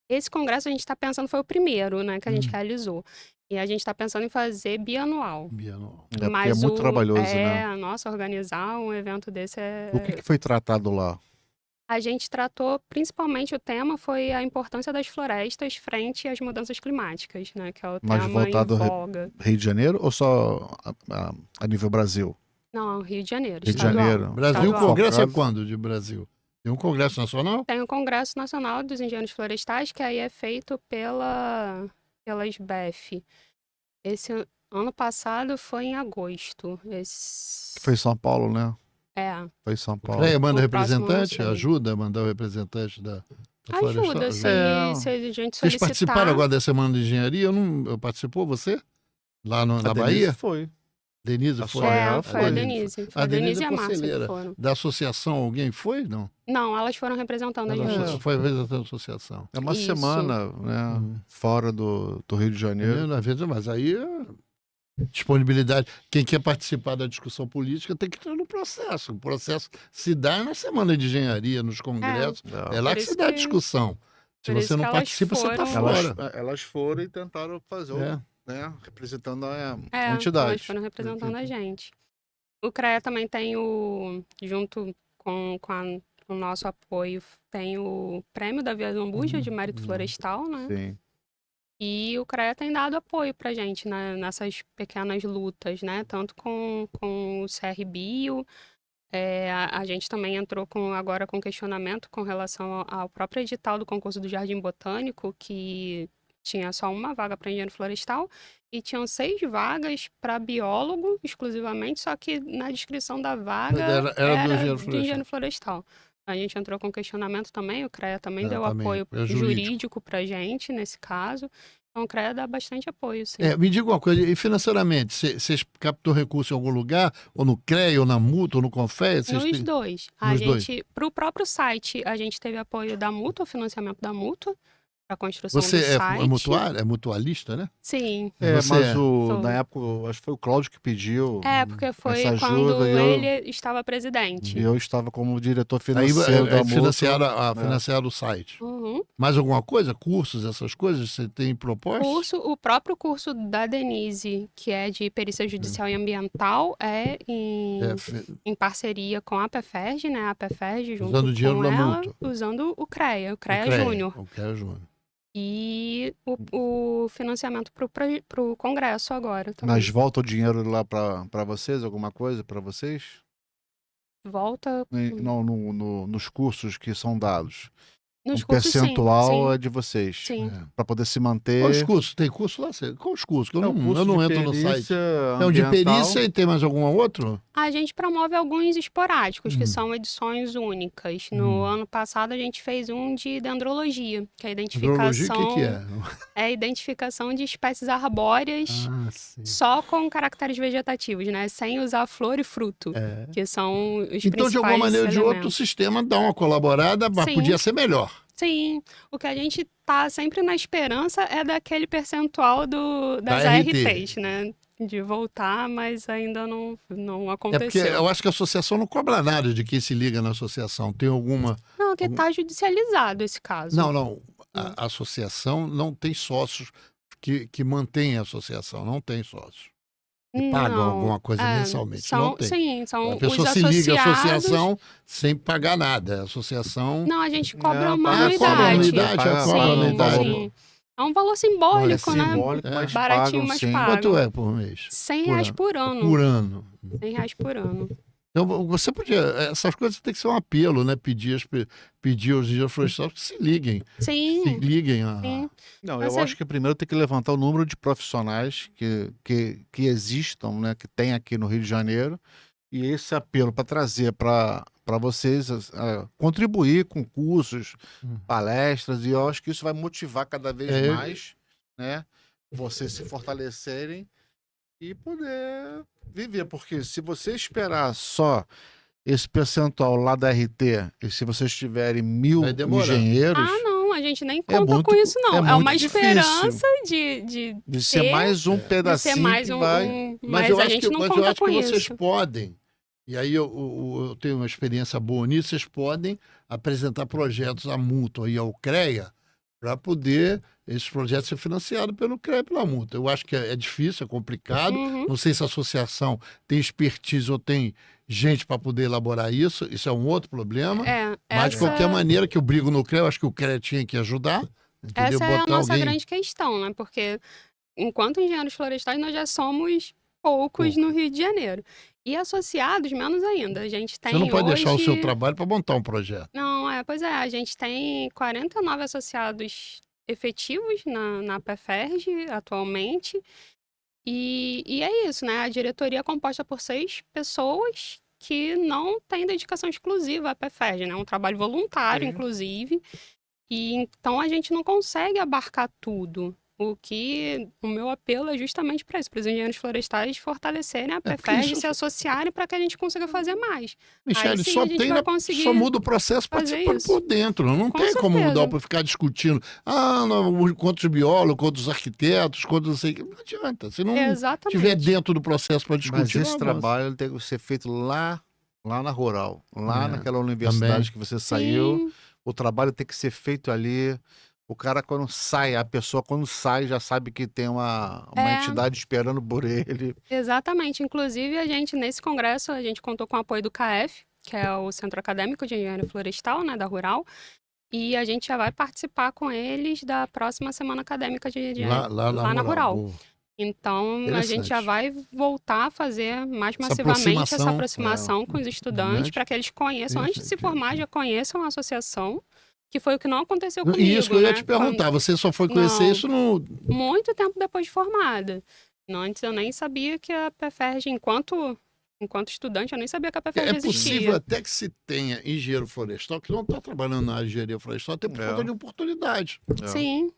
S2: Esse congresso a gente está pensando, foi o primeiro, né, que a gente realizou. E a gente está pensando em fazer bianual.
S3: Bianual.
S1: É porque é
S2: Mas
S1: muito trabalhoso, né?
S2: Nossa, organizar um evento desse
S1: O que foi tratado lá?
S2: A gente tratou, principalmente o tema foi a importância das florestas frente às mudanças climáticas, né? Que é o
S1: Mais
S2: tema em
S1: voltado ao
S2: voga.
S1: Rio de Janeiro ou só a nível Brasil?
S2: Não, Rio de Janeiro,
S1: Rio de
S2: estadual.
S1: Janeiro.
S3: Brasil, o
S2: Estadual.
S3: congresso é
S1: Focado.
S3: quando de Brasil? Tem um congresso nacional?
S2: Tem o Congresso Nacional dos Engenheiros Florestais, que aí é feito pela SBEF. Esse ano passado foi em agosto.
S1: Foi em São Paulo, né? Foi em São
S3: O
S1: Paulo.
S3: CREA manda
S2: O próximo eu não
S3: representante?
S2: sei.
S3: Ajuda a mandar o representante da Florestal?
S2: Ajuda, se a gente
S3: Vocês
S2: solicitar.
S3: participaram agora da Semana de Engenharia? Participou você? Lá na
S1: A Denise
S3: Bahia?
S1: foi.
S3: Denise
S1: A
S3: foi?
S1: Soraya
S2: Foi a Denise. Foi
S3: A
S2: a Denise
S3: Denise
S2: e
S3: é
S2: a Márcia que
S3: conselheira.
S2: foram.
S3: Da associação, alguém foi? Não?
S2: Não, elas foram representando a gente.
S3: Foi representando a associação.
S1: É uma
S2: Isso.
S1: semana, né? Fora do Rio de Janeiro.
S3: Às vezes, mas aí disponibilidade. Quem quer participar da discussão política tem que estar no processo. O processo se dá na Semana de Engenharia, nos congressos. É lá
S2: Por
S3: que
S2: isso
S3: se dá a
S2: que-
S3: discussão. Se
S2: por
S3: você
S2: isso
S3: não
S2: que elas
S3: participa, você está
S2: foram-
S3: fora.
S1: Elas foram e tentaram fazer,
S3: É.
S1: né? Representando a
S2: Elas
S1: entidade.
S2: foram representando a gente. O CREA também tem junto com o nosso apoio, tem o Prêmio da Via Lambuja de Mérito Florestal, né?
S1: Sim.
S2: E o CREA tem dado apoio pra gente nessas pequenas lutas, né? Tanto com o CR Bio, A gente também entrou agora com questionamento com relação ao próprio edital do concurso do Jardim Botânico, que tinha só uma vaga para engenheiro florestal e tinham 6 vagas para biólogo exclusivamente, só que na descrição da vaga
S3: Era do
S2: era
S3: engenheiro
S2: de
S3: florestal.
S2: engenheiro florestal. A gente entrou com questionamento também, o CREA também deu
S3: Também,
S2: apoio
S3: é jurídico.
S2: jurídico para gente nesse caso. Então o CREA dá bastante apoio, sim.
S3: Me diga uma coisa, e financeiramente, vocês captou recurso em algum lugar? Ou no CREA, ou na Mútua, ou no Confés?
S2: Nos dois.
S3: Nos dois.
S2: Para o próprio site, a gente teve apoio da Mútua, financiamento da Mútua, para a construção do
S3: Você é
S2: site.
S3: mutuário? É mutualista, né?
S2: Sim.
S3: Você
S1: mas
S2: Sou.
S1: na época, acho que foi o Cláudio que pediu
S2: Porque foi
S1: essa
S2: quando
S1: ajuda
S2: ele estava presidente.
S1: e eu estava como diretor
S3: Aí
S1: financeiro da
S3: financiaram,
S1: Mútua.
S3: financiaram o site.
S2: Uhum.
S3: Mais alguma coisa? Cursos, essas coisas? Você tem proposto?
S2: O próprio curso da Denise, que é de Perícia Judicial e Ambiental, em parceria com a PEFERJ, né? A PEFERJ junto
S3: Usando o dinheiro
S2: com
S3: da
S2: ela,
S3: Mútua.
S2: usando o CREA Júnior.
S3: O CREA Júnior.
S2: E o financiamento para o Congresso agora também.
S1: Mas volta o dinheiro lá para vocês? Alguma coisa para vocês?
S2: Volta.
S1: Não, nos cursos que são dados.
S2: Nos
S1: Um
S2: cursos,
S1: percentual
S2: sim.
S1: é de vocês.
S2: Sim.
S1: Para poder se manter.
S3: Quais cursos? Tem curso lá? Quais cursos? Que eu
S1: curso
S3: não
S1: de
S3: entro no site.
S1: perícia
S3: Não, de
S1: ambiental.
S3: perícia e tem mais algum outro?
S2: A gente promove alguns esporádicos, que são edições únicas. No ano passado, a gente fez um de dendrologia, que é a
S3: Hidrologia,
S2: identificação...
S3: o que é?
S2: É a identificação de espécies arbóreas
S3: Sim.
S2: só com caracteres vegetativos, né? Sem usar flor e fruto, que são os principais
S3: Então, de alguma maneira ou de outra, o
S2: elementos.
S3: sistema dá uma colaborada, mas
S2: Sim.
S3: podia ser melhor.
S2: Sim, o que a gente tá sempre na esperança é daquele percentual das
S3: Da
S2: ARTs, né? De voltar, mas ainda não
S3: É porque
S2: aconteceu.
S3: eu acho que a associação não cobra nada de quem se liga na associação. Tem alguma...
S2: Não, que tá judicializado esse caso.
S3: Não. A associação não tem sócios que mantêm a associação. Não tem sócios. Que pagam
S2: Não,
S3: alguma coisa mensalmente.
S2: São,
S3: não tem.
S2: sim, são
S3: A
S2: os
S3: pessoa se liga à
S2: associados.
S3: associação sem pagar nada. A associação...
S2: Não, a gente cobra uma
S1: paga
S2: anuidade.
S3: cobra anuidade,
S1: paga
S2: Sim,
S3: anuidade.
S2: sim. É um valor simbólico,
S1: É
S2: né?
S1: simbólico, mas
S2: Baratinho,
S1: pagam,
S2: mas
S1: sim.
S2: paga.
S3: Quanto é por mês?
S2: R$100 por ano.
S3: Por ano.
S2: R$100 por ano.
S3: Então, você podia... Essas coisas tem que ser um apelo, né? Pedir aos engenheiros florestais que se liguem.
S2: Sim.
S3: Se liguem
S2: Sim.
S1: Não,
S2: Mas
S1: eu acho que primeiro tem que levantar o número de profissionais que existam, né? Que tem aqui no Rio de Janeiro. E esse apelo para trazer para vocês contribuir com cursos, palestras, e eu acho que isso vai motivar cada vez mais, né? Vocês se fortalecerem e poder viver. Porque se você esperar só esse percentual lá da RT, e se vocês tiverem 1000
S3: Vai demorar.
S2: Ah,
S1: engenheiros,
S2: não, a gente nem conta
S1: muito-
S2: com isso, não.
S1: é
S2: É,
S1: muito
S2: uma
S1: difícil.
S2: esperança de
S1: ser
S2: ter,
S1: mais um
S2: de ser
S1: pedacinho
S2: mais
S1: que
S2: um,
S1: vai...
S2: mas
S3: eu
S2: a
S3: acho
S2: gente
S3: que,
S2: não
S3: mas eu
S2: conta
S3: acho
S2: com
S3: que vocês
S2: isso.
S3: podem, e aí eu tenho uma experiência boa nisso, vocês podem apresentar projetos à Mútua e ao CREA para poder esses projetos ser financiados pelo CREA e pela Mútua. Eu acho que é difícil, é complicado.
S2: Uhum.
S3: Não sei se a associação tem expertise ou tem gente para poder elaborar isso. Isso é um outro problema. Mas, de qualquer maneira, que eu brigo no CREA, eu acho que o CREA tinha que ajudar. Entendeu?
S2: Essa é a
S3: Botar
S2: nossa
S3: alguém...
S2: grande questão, né? Porque enquanto engenheiros florestais, nós já somos poucos no Rio de Janeiro. E associados, menos ainda. A gente tem
S3: Você não pode deixar o
S2: hoje...
S3: seu trabalho para montar um projeto.
S2: Não, pois é, a gente tem 49 associados efetivos na PEFERJ atualmente. E é isso, né? A diretoria é composta por 6 pessoas que não têm dedicação exclusiva à PEFERJ, né? É um trabalho voluntário, inclusive. E então a gente não consegue abarcar tudo. O meu apelo é justamente para isso, para os engenheiros florestais fortalecerem a PEFERJ e se associarem para que a gente consiga fazer mais.
S3: Michele,
S2: Aí sim
S3: só
S2: a gente
S3: tem,
S2: vai
S3: né,
S2: conseguir
S3: só muda o processo
S2: fazer
S3: participando
S2: isso.
S3: por dentro. Não
S2: Com
S3: tem como
S2: certeza.
S3: mudar para ficar discutindo. Não, quantos biólogos, quantos arquitetos, quantos não sei o que. Não adianta. Se não
S2: Exatamente.
S3: estiver dentro do processo para
S1: Mas
S3: discutir,
S1: esse
S3: não avança.
S1: trabalho tem que ser feito lá na rural, lá
S3: É,
S1: naquela universidade
S3: também.
S1: que você saiu.
S2: Sim,
S1: O trabalho tem que ser feito ali. O cara, quando sai, a pessoa, quando sai, já sabe que tem uma entidade esperando por ele.
S2: exatamente. Inclusive, a gente, nesse congresso, a gente contou com o apoio do CAEF, que é o Centro Acadêmico de Engenharia Florestal, né, da Rural. E a gente já vai participar com eles da próxima semana acadêmica de
S3: Lá
S2: na Rural.
S3: Boa.
S2: Então, a gente já
S3: Interessante.
S2: vai voltar a fazer mais
S3: Essa
S2: massivamente essa
S3: aproximação,
S2: aproximação com os estudantes,
S3: Interessante.
S2: para que eles conheçam, antes de se
S3: Interessante.
S2: formar, já conheçam a associação, que foi o que não aconteceu
S3: E isso que eu
S2: comigo,
S3: ia
S2: né?
S3: te perguntar, você só foi conhecer
S2: Não.
S3: isso no...
S2: Muito tempo depois de formada. Antes eu nem sabia que a PFERJ, enquanto estudante, eu nem sabia que a PFERJ
S3: É possível
S2: existia.
S3: até que se tenha engenheiro florestal que não está trabalhando na área de engenharia florestal, até por
S1: É.
S3: falta de oportunidade.
S1: É,
S2: Sim,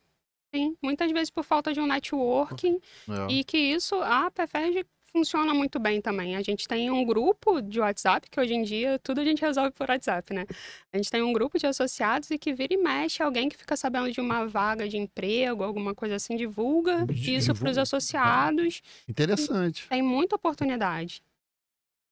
S2: sim. Muitas vezes por falta de um networking.
S1: é.
S2: E que isso, a PFERJ funciona muito bem também. A gente tem um grupo de WhatsApp, que hoje em dia tudo a gente resolve por WhatsApp, né? A gente tem um grupo de associados e que vira e mexe, alguém que fica sabendo de uma vaga de emprego, alguma coisa assim, divulga isso para os
S3: Divulga.
S2: associados.
S3: Interessante.
S2: Tem muita oportunidade.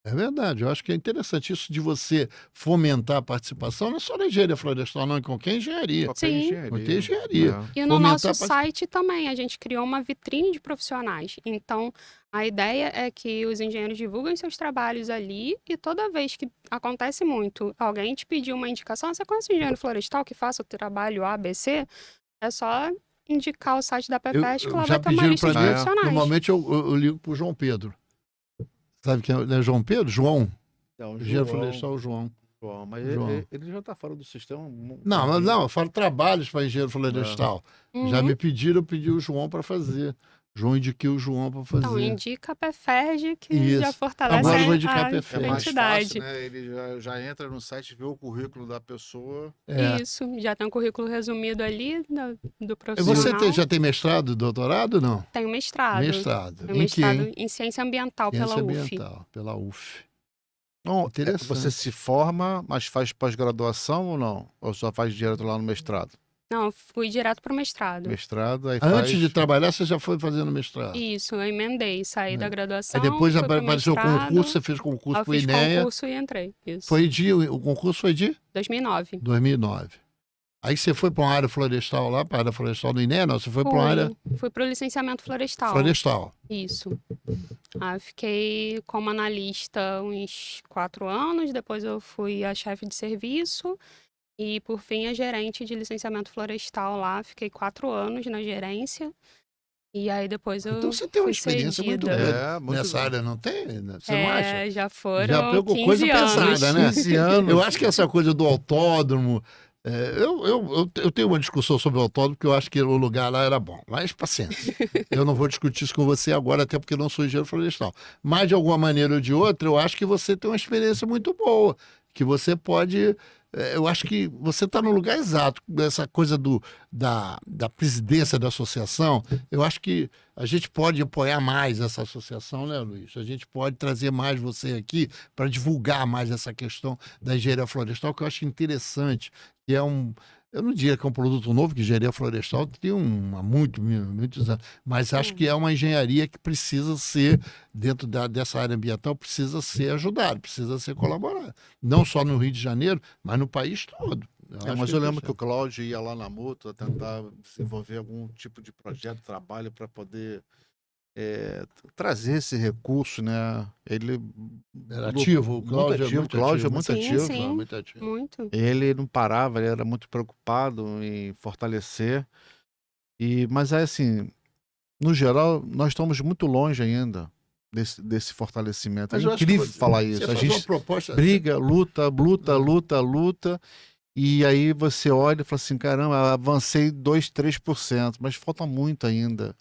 S3: É verdade, eu acho que é interessante isso de você fomentar a participação, não é só na engenharia florestal, não, em qualquer engenharia.
S1: Qualquer
S2: Sim.
S1: engenharia.
S3: Qualquer engenharia.
S1: É.
S2: E no
S3: Fomentar
S2: nosso
S3: a parti-
S2: site também, a gente criou uma vitrine de profissionais. Então, a ideia é que os engenheiros divulguem seus trabalhos ali e toda vez que acontece muito, alguém te pedir uma indicação, "Ah, você conhece um engenheiro florestal que faça o trabalho A, B, C?" É só indicar o site da PFEST que ela
S3: já
S2: vai ter uma
S3: pediram
S2: lista de
S3: para mim,
S2: profissionais.
S3: normalmente eu ligo pro João Pedro. Sabe quem é João Pedro? João.
S1: Então,
S3: Engenheiro florestal João.
S1: João, mas
S3: João.
S1: ele já está fora do sistema.
S3: Não, eu falo trabalhos para engenheiro florestal. Já
S2: Uhum.
S3: me pediram, eu pedi o João para fazer. João, indiquei o João para fazer.
S2: Então, indica a PFERJ que
S3: Isso.
S2: já fortalece
S3: Agora eu vou indicar a
S2: a
S3: PFERJ.
S1: É mais
S2: entidade.
S1: fácil, né? Ele já entra no site, vê o currículo da pessoa.
S3: É.
S2: Isso, já tem um currículo resumido ali do
S3: E
S2: profissional.
S3: você já tem mestrado, doutorado, não?
S2: Tenho mestrado.
S3: Mestrado.
S2: Tenho
S3: Em que,
S2: mestrado
S3: hein?
S2: em ciência ambiental
S3: Ciência
S2: pela UF.
S3: ambiental, pela UF.
S1: Não,
S3: Interessante.
S1: você se forma, mas faz pós-graduação ou não? Ou só faz direto lá no mestrado?
S2: Não, eu fui direto pro mestrado.
S1: Mestrado, aí
S3: Antes
S1: faz...
S3: de trabalhar, você já foi fazendo mestrado.
S2: Isso, eu emendei, saí da graduação,
S3: Aí depois
S2: fui pro
S3: apareceu o
S2: mestrado,
S3: concurso, você fez
S2: aí
S3: concurso
S2: eu
S3: para o
S2: fiz
S3: INEA.
S2: concurso e entrei. Isso.
S3: O concurso foi de
S2: 2009.
S3: 2009. Aí você foi para uma área florestal lá, para a área florestal do INEA, não? Você foi para uma área
S2: Fui pro licenciamento florestal.
S3: florestal.
S2: Isso. Aí eu fiquei como analista uns 4 anos, depois eu fui a chefe de serviço e, por fim, a gerente de licenciamento florestal lá. Fiquei 4 anos na gerência e aí depois eu
S3: Então você tem uma
S2: fui
S3: experiência muito
S2: cedida.
S3: grande.
S1: É, muito
S3: Nessa
S1: bem.
S3: área não tem? Né? Você não acha?
S2: Já foram
S3: Já pegou
S2: 15
S3: coisa
S2: anos.
S3: pesada, né?
S1: 15 anos.
S3: Eu acho que essa coisa do autódromo. Eu tenho uma discussão sobre o autódromo, porque eu acho que o lugar lá era bom. Mas paciência. Eu não vou discutir isso com você agora, até porque eu não sou engenheiro florestal. Mas, de alguma maneira ou de outra, eu acho que você tem uma experiência muito boa. Que você pode. Eu acho que você está no lugar exato. Essa coisa da presidência da associação, eu acho que a gente pode apoiar mais essa associação, né, Luiz? A gente pode trazer mais você aqui para divulgar mais essa questão da engenharia florestal, que eu acho interessante, que é eu não diria que é um produto novo, que engenharia florestal tem há muitos anos, mas acho que é uma engenharia que precisa ser, dentro dessa área ambiental, precisa ser ajudada, precisa ser colaborada. Não só no Rio de Janeiro, mas no país todo.
S1: Mas eu lembro que o Cláudio ia lá na Mútua tentar desenvolver algum tipo de projeto, trabalho para poder trazer esse recurso, né? Ele
S3: era ativo, o Cláudio
S1: é muito
S2: Sim,
S1: ativo.
S2: sim.
S3: Muito ativo.
S2: Muito.
S1: Ele não parava, ele era muito preocupado em fortalecer. Mas é assim, no geral, nós estamos muito longe ainda desse fortalecimento.
S3: Mas
S1: É
S3: eu acho que
S1: incrível
S3: você-
S1: falar
S3: você
S1: isso. A
S3: faz
S1: gente
S3: uma proposta,
S1: briga, luta, e aí você olha e fala assim, caramba, avancei 2, 3%, mas falta muito ainda.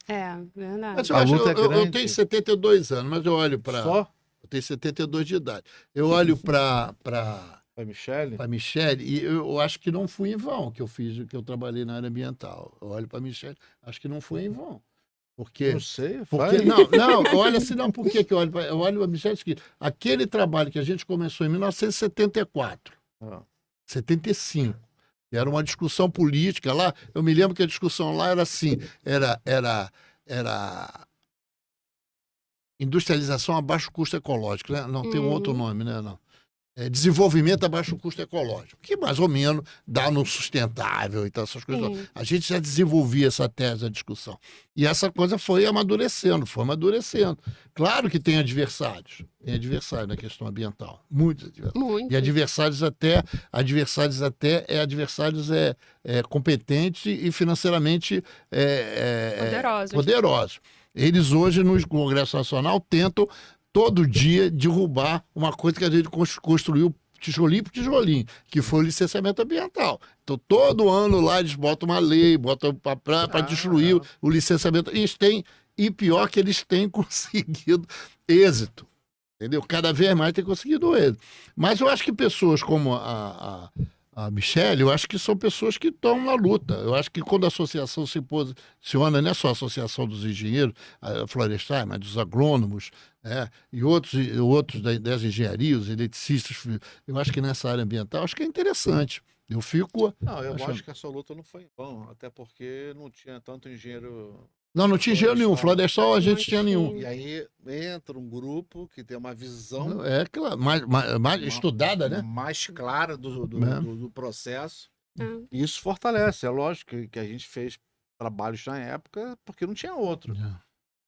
S2: Verdade.
S3: Mas eu,
S1: A
S3: acho,
S1: luta é
S3: eu
S1: grande.
S3: tenho 72 anos, mas eu olho para.
S1: Só?
S3: Eu tenho 72 de idade. Eu olho para
S1: A Michele?
S3: a Michele e eu acho que não fui em vão que eu trabalhei na área ambiental. Eu olho para a Michele, acho que não foi em vão. Porque
S1: Não sei,
S3: Porque,
S1: faz.
S3: não, olha assim, não, por que eu olho? Eu olho a Michele que aquele trabalho que a gente começou em 1974,
S1: Ah,
S3: 75, era uma discussão política lá. Eu me lembro que a discussão lá era assim, era industrialização a baixo custo ecológico, né? Não tem um outro nome, né? Não. Desenvolvimento a baixo custo ecológico, que mais ou menos dá no sustentável e tal, essas coisas.
S2: Sim.
S3: A gente já desenvolvia essa tese, a discussão. E essa coisa foi amadurecendo. Claro que tem adversários na questão ambiental, muitos adversários.
S2: Muito.
S3: E adversários competentes e financeiramente
S2: Poderosos.
S3: poderosos. Eles hoje, no Congresso Nacional, tentam todo dia derrubar uma coisa que a gente construiu tijolinho por tijolinho, que foi o licenciamento ambiental. Então, todo ano lá eles botam uma lei, botam para destruir o licenciamento. E pior que eles têm conseguido êxito. Entendeu? Cada vez mais tem conseguido êxito. Mas eu acho que pessoas como a Michelle, eu acho que são pessoas que estão na luta. Eu acho que quando a associação se posiciona, não é só a associação dos engenheiros florestais, mas dos agrônomos, e outros das engenharias, eletricistas, eu acho que nessa área ambiental, acho que é interessante. Eu fico...
S1: Não, eu acho que essa luta não foi em vão, até porque não tinha tanto engenheiro...
S3: Não tinha engenheiro nenhum. Florestal a gente tinha nenhum.
S1: E aí entra um grupo que tem uma visão
S3: claro, mais estudada, né?
S1: mais clara do processo.
S2: É.
S1: E isso fortalece. É lógico que a gente fez trabalhos na época porque não tinha outro.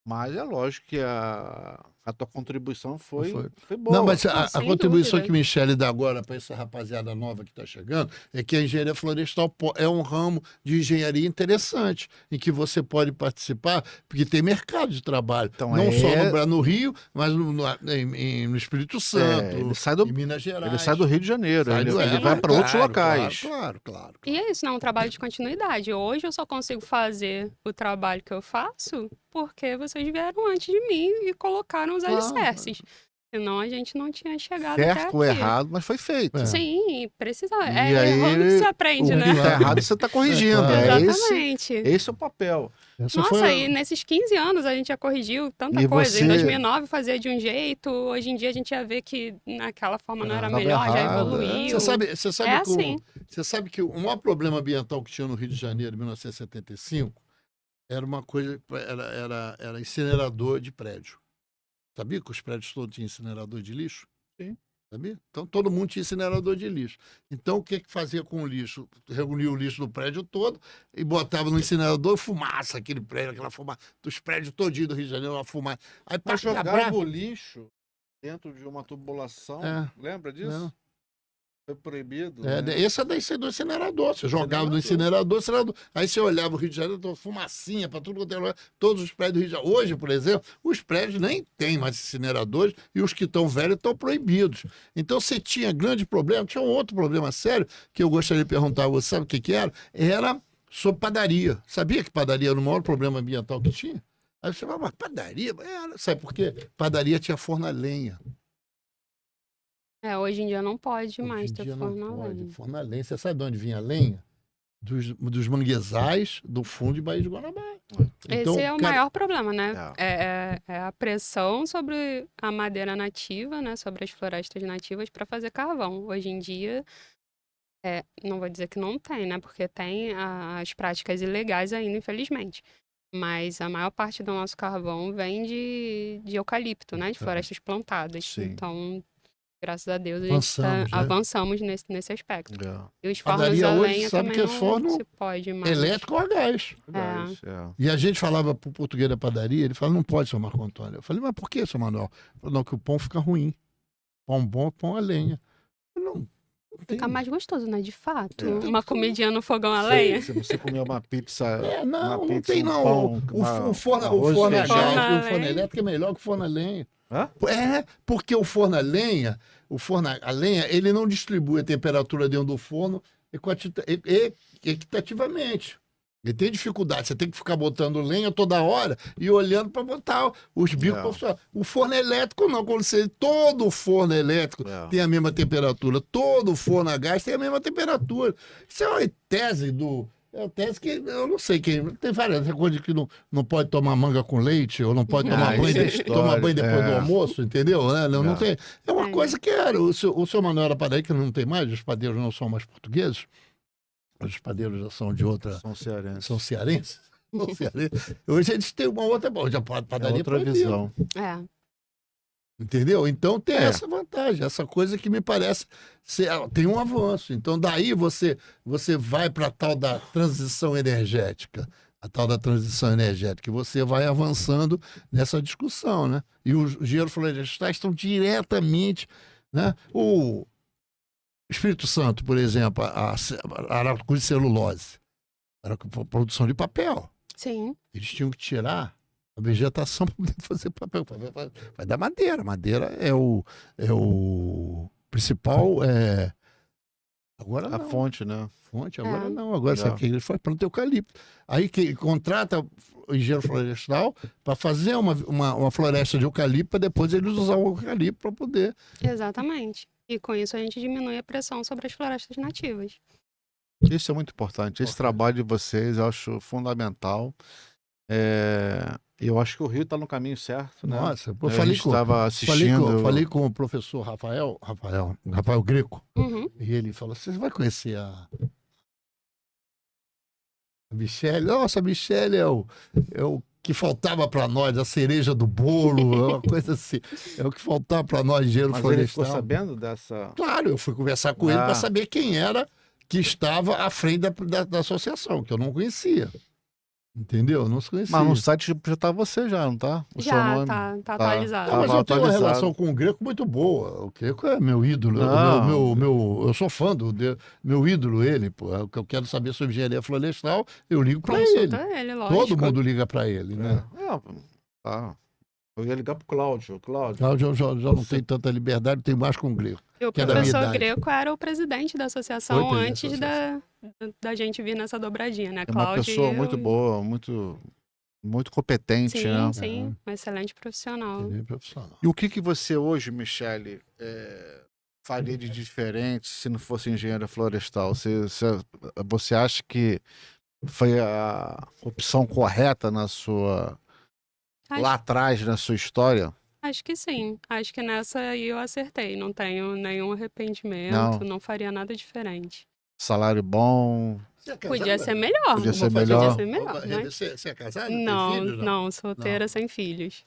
S1: Mas é lógico que a tua contribuição foi boa.
S3: Não, mas a
S2: Sem
S3: contribuição
S2: dúvida.
S3: que Michele dá agora para essa rapaziada nova que está chegando é que a engenharia florestal é um ramo de engenharia interessante, em que você pode participar, porque tem mercado de trabalho.
S1: Então,
S3: não só no Rio, mas no Espírito Santo,
S1: ele sai
S3: em Minas Gerais.
S1: Ele sai do Rio de Janeiro,
S3: Sai
S1: ele vai para outros locais.
S3: Claro.
S2: E é isso, não é um trabalho de continuidade. Hoje eu só consigo fazer o trabalho que eu faço porque vocês vieram antes de mim e colocaram os alicerces. Senão a gente não tinha chegado até
S1: Certo ou
S2: aqui.
S1: errado, mas foi feito.
S2: Sim, precisava.
S1: E
S2: É
S1: aí,
S2: errando que se aprende,
S1: O
S2: né?
S1: que tá errado você tá corrigindo.
S3: claro.
S2: Exatamente.
S1: Esse é o papel.
S2: Nossa, e nesses 15 anos a gente já corrigiu tanta
S1: E
S2: coisa.
S1: você-
S2: Em 2009 fazia de um jeito, hoje em dia a gente já vê que naquela forma não era
S1: Tava
S2: melhor, já
S1: errado,
S2: evoluiu.
S3: Você sabe
S2: É
S3: que
S2: assim.
S3: você sabe que o maior problema ambiental que tinha no Rio de Janeiro em 1975 era uma coisa, era incinerador de prédio. Sabia que os prédios todos tinham incinerador de lixo?
S1: Sim.
S3: Sabia? Então todo mundo tinha incinerador de lixo. Então o que fazia com o lixo? Reunia o lixo do prédio todo e botava no incinerador, fumaça, aquele prédio, aquela fumaça, dos prédios todinhos do Rio de Janeiro, uma fumaça. Aí para
S1: Mas
S3: quebrar...
S1: jogava o lixo dentro de uma tubulação.
S3: É.
S1: Lembra disso?
S3: Não.
S1: Foi proibido.
S3: É,
S1: né?
S3: esse é do incinerador. Você jogava no incinerador, aí você olhava o Rio de Janeiro, fumacinha para tudo quanto é lugar, todos os prédios do Rio de Janeiro. Hoje, por exemplo, os prédios nem têm mais incineradores e os que estão velhos estão proibidos. Então, você tinha grande problema. Tinha um outro problema sério que eu gostaria de perguntar a você, sabe o que era? Era sobre padaria. Sabia que padaria era o maior problema ambiental que tinha? Aí você fala, mas padaria? Sabe por quê? Padaria tinha forno a lenha.
S2: Hoje em dia não pode
S3: Hoje
S2: mais
S3: em
S2: ter
S3: dia
S2: forno
S3: não
S2: a
S3: pode.
S2: lenha.
S3: Forno a lenha. Você sabe de onde vinha a lenha? Dos manguezais do fundo de Baía de Guanabara.
S2: Esse é o maior problema, né?
S1: É.
S2: É a pressão sobre a madeira nativa, né? Sobre as florestas nativas para fazer carvão. Hoje em dia, não vou dizer que não tem, né? Porque tem as práticas ilegais ainda, infelizmente. Mas a maior parte do nosso carvão vem de eucalipto, né? De florestas plantadas.
S1: Sim.
S2: Então, graças a Deus,
S3: Avançamos, né?
S2: avançamos nesse aspecto.
S1: É.
S2: E os fornos
S3: Padaria
S2: a
S3: hoje
S2: lenha
S3: sabe
S2: também
S3: que é
S2: não
S3: forno
S2: se pode mais.
S3: Elétrico ou a gás.
S1: Gás, é.
S3: E a gente falava pro português da padaria, ele falava, não pode, seu Marco Antônio. Eu falei, mas por que, seu Manuel? Ele falou, não, que o pão fica ruim. Pão bom, pão a lenha. Eu não tem.
S2: Fica mais gostoso, né? De fato.
S1: É.
S2: Uma comidinha no fogão a lenha.
S1: Se você comer uma pizza.
S3: Não
S1: pizza,
S3: tem
S1: um
S3: não.
S1: pão,
S3: O forno
S1: arroz,
S3: a
S1: feijão.
S3: gás e o
S2: Forno a
S3: forno
S2: lenha.
S3: elétrico é melhor que o forno a lenha.
S1: Hã?
S3: Porque o forno a lenha, ele não distribui a temperatura dentro do forno equitativamente. Ele tem dificuldade, você tem que ficar botando lenha toda hora e olhando para botar os bicos para funcionar. O forno elétrico não, todo forno elétrico tem a mesma temperatura, todo forno a gás tem a mesma temperatura. Isso é uma tese tese que eu não sei quem. Tem várias coisas que não pode tomar manga com leite, ou não pode tomar banho,
S1: isso é história.
S3: tomar banho depois do almoço, entendeu? Né? Não tem. É uma
S2: É.
S3: coisa que era. O seu Manuel era padaria, que não tem mais, os padeiros não são mais portugueses. Os padeiros já são de outra.
S1: São cearenses.
S3: São cearenses. Hoje eles têm uma outra. Já padaria
S1: outra
S3: proibida.
S1: visão.
S3: Entendeu? Então tem essa vantagem, essa coisa que me parece tem um avanço. Então daí você vai para a tal da transição energética. A tal da transição energética, e você vai avançando nessa discussão, né? E os engenheiros florestais estão diretamente, né? O Espírito Santo, por exemplo, a Araucária de celulose, era produção de papel.
S2: Sim.
S3: Eles tinham que tirar A vegetação para poder fazer papel. Vai dar madeira. Madeira é o principal. Agora
S1: A
S3: não.
S1: fonte, né?
S3: Fonte, agora
S2: É.
S3: não. Agora sabe o que eles fazem? Planta eucalipto. Aí que contrata o engenheiro florestal para fazer uma floresta de eucalipto, para depois eles usar o eucalipto para poder.
S2: Exatamente. E com isso a gente diminui a pressão sobre as florestas nativas.
S1: Isso é muito importante. Esse
S3: Importante.
S1: trabalho de vocês eu acho fundamental. Eu acho que o Rio está no caminho certo, né?
S3: Nossa, eu
S1: A
S3: falei
S1: gente
S3: com,
S1: estava
S3: falei, com,
S1: assistindo.
S3: falei com o professor Rafael Greco,
S2: Uhum.
S3: e ele falou: você vai conhecer a Michele? Nossa, a Michele é o que faltava para nós, a cereja do bolo, é uma coisa assim. É o que faltava para nós, engenheiro
S1: Mas ele ficou
S3: florestal.
S1: sabendo dessa.
S3: Claro, eu fui conversar com ele para
S1: Ah.
S3: saber quem era que estava à frente da associação, que eu não conhecia. Entendeu? Eu não conhecia.
S1: Mas no site já tá você já, não tá? O seu
S2: Já
S1: nome.
S2: tá atualizado.
S3: Não, mas
S1: Tava
S3: eu tenho uma
S1: atualizado.
S3: relação com o Greco muito boa. O Greco é meu ídolo.
S1: Não.
S3: Eu sou fã meu ídolo, ele. Pô. O que eu quero saber sobre engenharia florestal, eu ligo para ele.
S2: Consulta ele, lógico.
S3: Todo mundo liga para ele, né?
S1: Tá. Eu ia ligar pro Cláudio.
S3: Já não tem tanta liberdade, tem mais com o Greco.
S2: E o
S3: que é da minha
S2: professor
S3: idade.
S2: Greco era o presidente da associação
S3: Foi presidente da
S2: antes da gente vir nessa dobradinha, né?
S1: É uma
S2: Cláudio
S1: pessoa
S2: e
S1: muito
S2: eu.
S1: boa, muito competente,
S2: Sim,
S1: né?
S2: sim. Um excelente profissional.
S3: Ele é profissional.
S1: E o que você hoje, Michele, faria de diferente se não fosse engenheira florestal? Você acha que foi a opção correta lá atrás, na sua história?
S2: Acho que sim. Acho que nessa aí eu acertei. Não tenho nenhum arrependimento, não faria nada diferente.
S1: Salário bom?
S2: Podia ser melhor.
S1: Podia ser melhor.
S2: Podia ser melhor, mas...
S3: Você é casado?
S2: Não,
S3: Tem filhos,
S2: não, solteira sem filhos.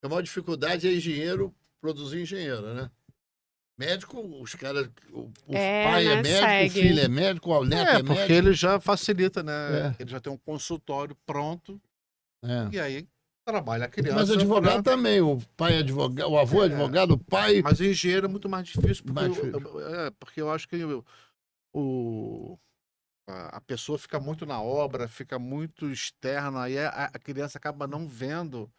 S3: A maior dificuldade é engenheiro produzir engenheiro, né? Médico, os caras. O pai é
S2: né,
S3: médico,
S2: segue.
S3: o filho é médico, o neto é médico.
S1: Porque ele já facilita, né?
S3: É.
S1: Ele já tem um consultório pronto
S3: É.
S1: e aí trabalha a criança.
S3: Mas advogado também, o pai é advogado, o avô é advogado, o pai.
S1: Mas o engenheiro é muito mais difícil, porque,
S3: Mais difícil.
S1: Porque eu acho que a pessoa fica muito na obra, fica muito externa, e a criança acaba não vendo,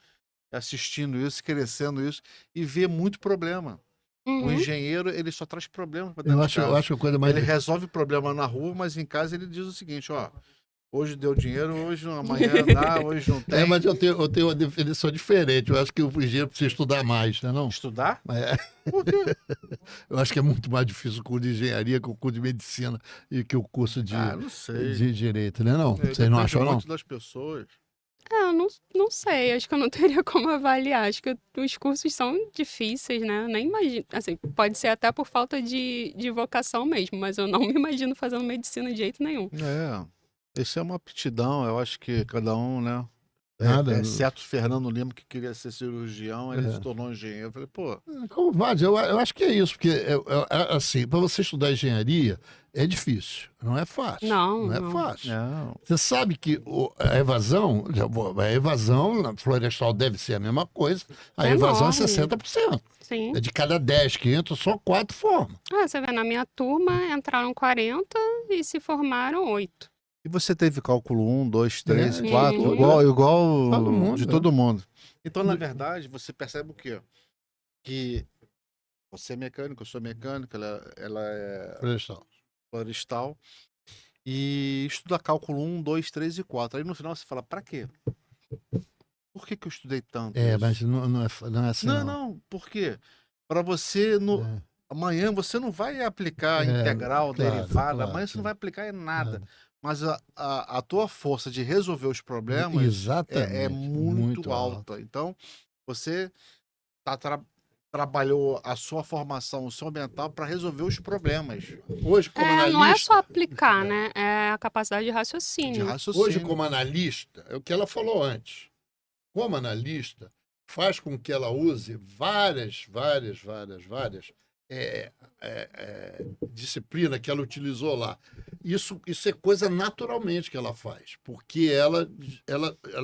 S1: assistindo isso, crescendo isso, e vê muito problema. O
S2: Uhum.
S1: engenheiro, ele só traz problemas para dentro
S3: Eu
S1: de casa.
S3: acho a coisa mais.
S1: Ele resolve problema na rua, mas em casa ele diz o seguinte, ó, hoje deu dinheiro, hoje não, amanhã dá, hoje não tem.
S3: Mas eu tenho uma definição diferente. Eu acho que o engenheiro precisa estudar mais, né, não?
S1: Estudar?
S3: Por quê? Eu acho que é muito mais difícil o curso de engenharia que o curso de medicina e que o curso de,
S1: não sei.
S3: de direito, né? Não? Vocês não
S1: Depende
S3: acham, não?
S1: muito das pessoas.
S2: Eu não sei, acho que eu não teria como avaliar. Acho que os cursos são difíceis, né? Eu nem imagino. Assim, pode ser até por falta de vocação mesmo, mas eu não me imagino fazendo medicina de jeito nenhum.
S1: Isso é uma aptidão, eu acho que cada um, né?
S3: Nada.
S1: Exceto o Fernando Lima, que queria ser cirurgião, ele se tornou engenheiro. Eu falei, pô.
S3: Como vai? Eu acho que é isso, porque, assim, para você estudar engenharia é difícil, não é fácil.
S2: Não,
S3: é
S2: não.
S3: fácil.
S1: Não.
S3: Você sabe que a evasão na florestal deve ser a mesma coisa, a evasão é
S2: enorme.
S3: 60%.
S2: Sim.
S3: É de cada 10 que entram, só 4 formam.
S2: Você vê, na minha turma entraram 40 e se formaram 8.
S1: E você teve cálculo 1, 2, 3,
S2: É,
S1: 4,
S2: sim.
S1: igual
S3: Todo mundo,
S1: de todo mundo. Então, na verdade, você percebe o quê? Que você é mecânico, eu sou mecânico, ela é
S3: Florestal.
S1: florestal, e estuda cálculo 1, 2, 3 e 4. Aí no final você fala, pra quê? Por que eu estudei tanto? isso?
S3: Mas não é assim.
S1: Não, por quê? Para você, amanhã você não vai aplicar integral,
S3: claro,
S1: derivada,
S3: claro,
S1: amanhã você não vai aplicar em nada.
S3: Nada.
S1: Mas a tua força de resolver os problemas
S3: Exatamente,
S1: é muito
S3: muito
S1: alta. Então, você trabalhou a sua formação, o seu mental para resolver os problemas
S3: Hoje, como analista.
S2: Não é só aplicar, né? É a capacidade de raciocínio.
S1: de raciocínio.
S3: Hoje, como analista, é o que ela falou antes. Como analista, faz com que ela use várias disciplinas que ela utilizou lá. Isso é coisa naturalmente que ela faz, porque ela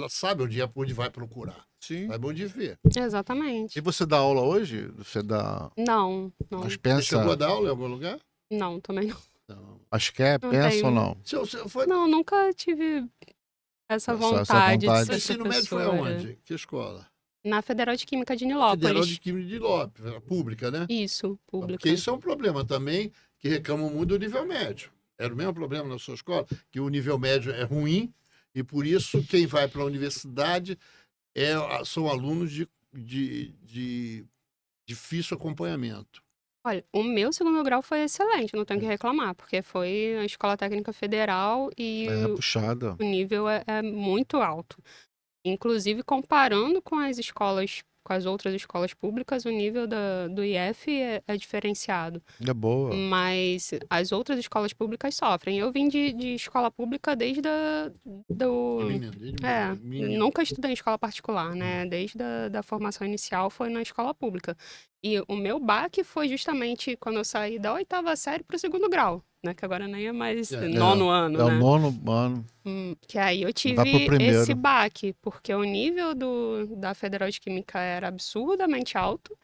S3: sabe onde vai procurar,
S1: Sim.
S3: sabe onde ver.
S2: Exatamente.
S1: E você dá aula hoje? Você dá.
S2: Não.
S1: Mas
S3: Você
S1: pensa.
S3: chegou a dar aula em algum lugar?
S2: Não, também não.
S3: Não.
S1: Mas quer,
S2: Não
S1: pensa
S2: tenho.
S1: ou não?
S3: Se foi...
S2: Não, nunca tive essa
S1: essa
S2: vontade de
S1: vontade.
S2: ser
S3: Ensino médio foi
S2: professora.
S3: aonde? Que escola?
S2: Na Federal de Química de
S3: Federal
S2: Nilópolis.
S3: de Química de Lopes, a pública, né?
S2: Isso, pública.
S3: Porque isso é um problema também, que reclamam muito do nível médio. Era o mesmo problema na sua escola, que o nível médio é ruim, e por isso quem vai para a universidade são alunos de difícil acompanhamento.
S2: Olha, o meu segundo grau foi excelente, não tenho que reclamar, porque foi a Escola Técnica Federal e
S1: É puxada.
S2: o nível é muito alto. Inclusive, comparando com as escolas, com as outras escolas públicas, o nível do IF é diferenciado.
S1: É boa.
S2: Mas as outras escolas públicas sofrem. Eu vim de escola pública desde nunca estudei em escola particular, né? Desde da formação inicial foi na escola pública. E o meu baque foi justamente quando eu saí da 8ª série para o segundo grau, né? Que agora nem é mais nono ano,
S1: É
S2: né?
S1: o nono ano.
S2: Que aí eu
S1: Vai pro
S2: tive
S1: primeiro.
S2: esse baque, porque o nível da Federal de Química era absurdamente alto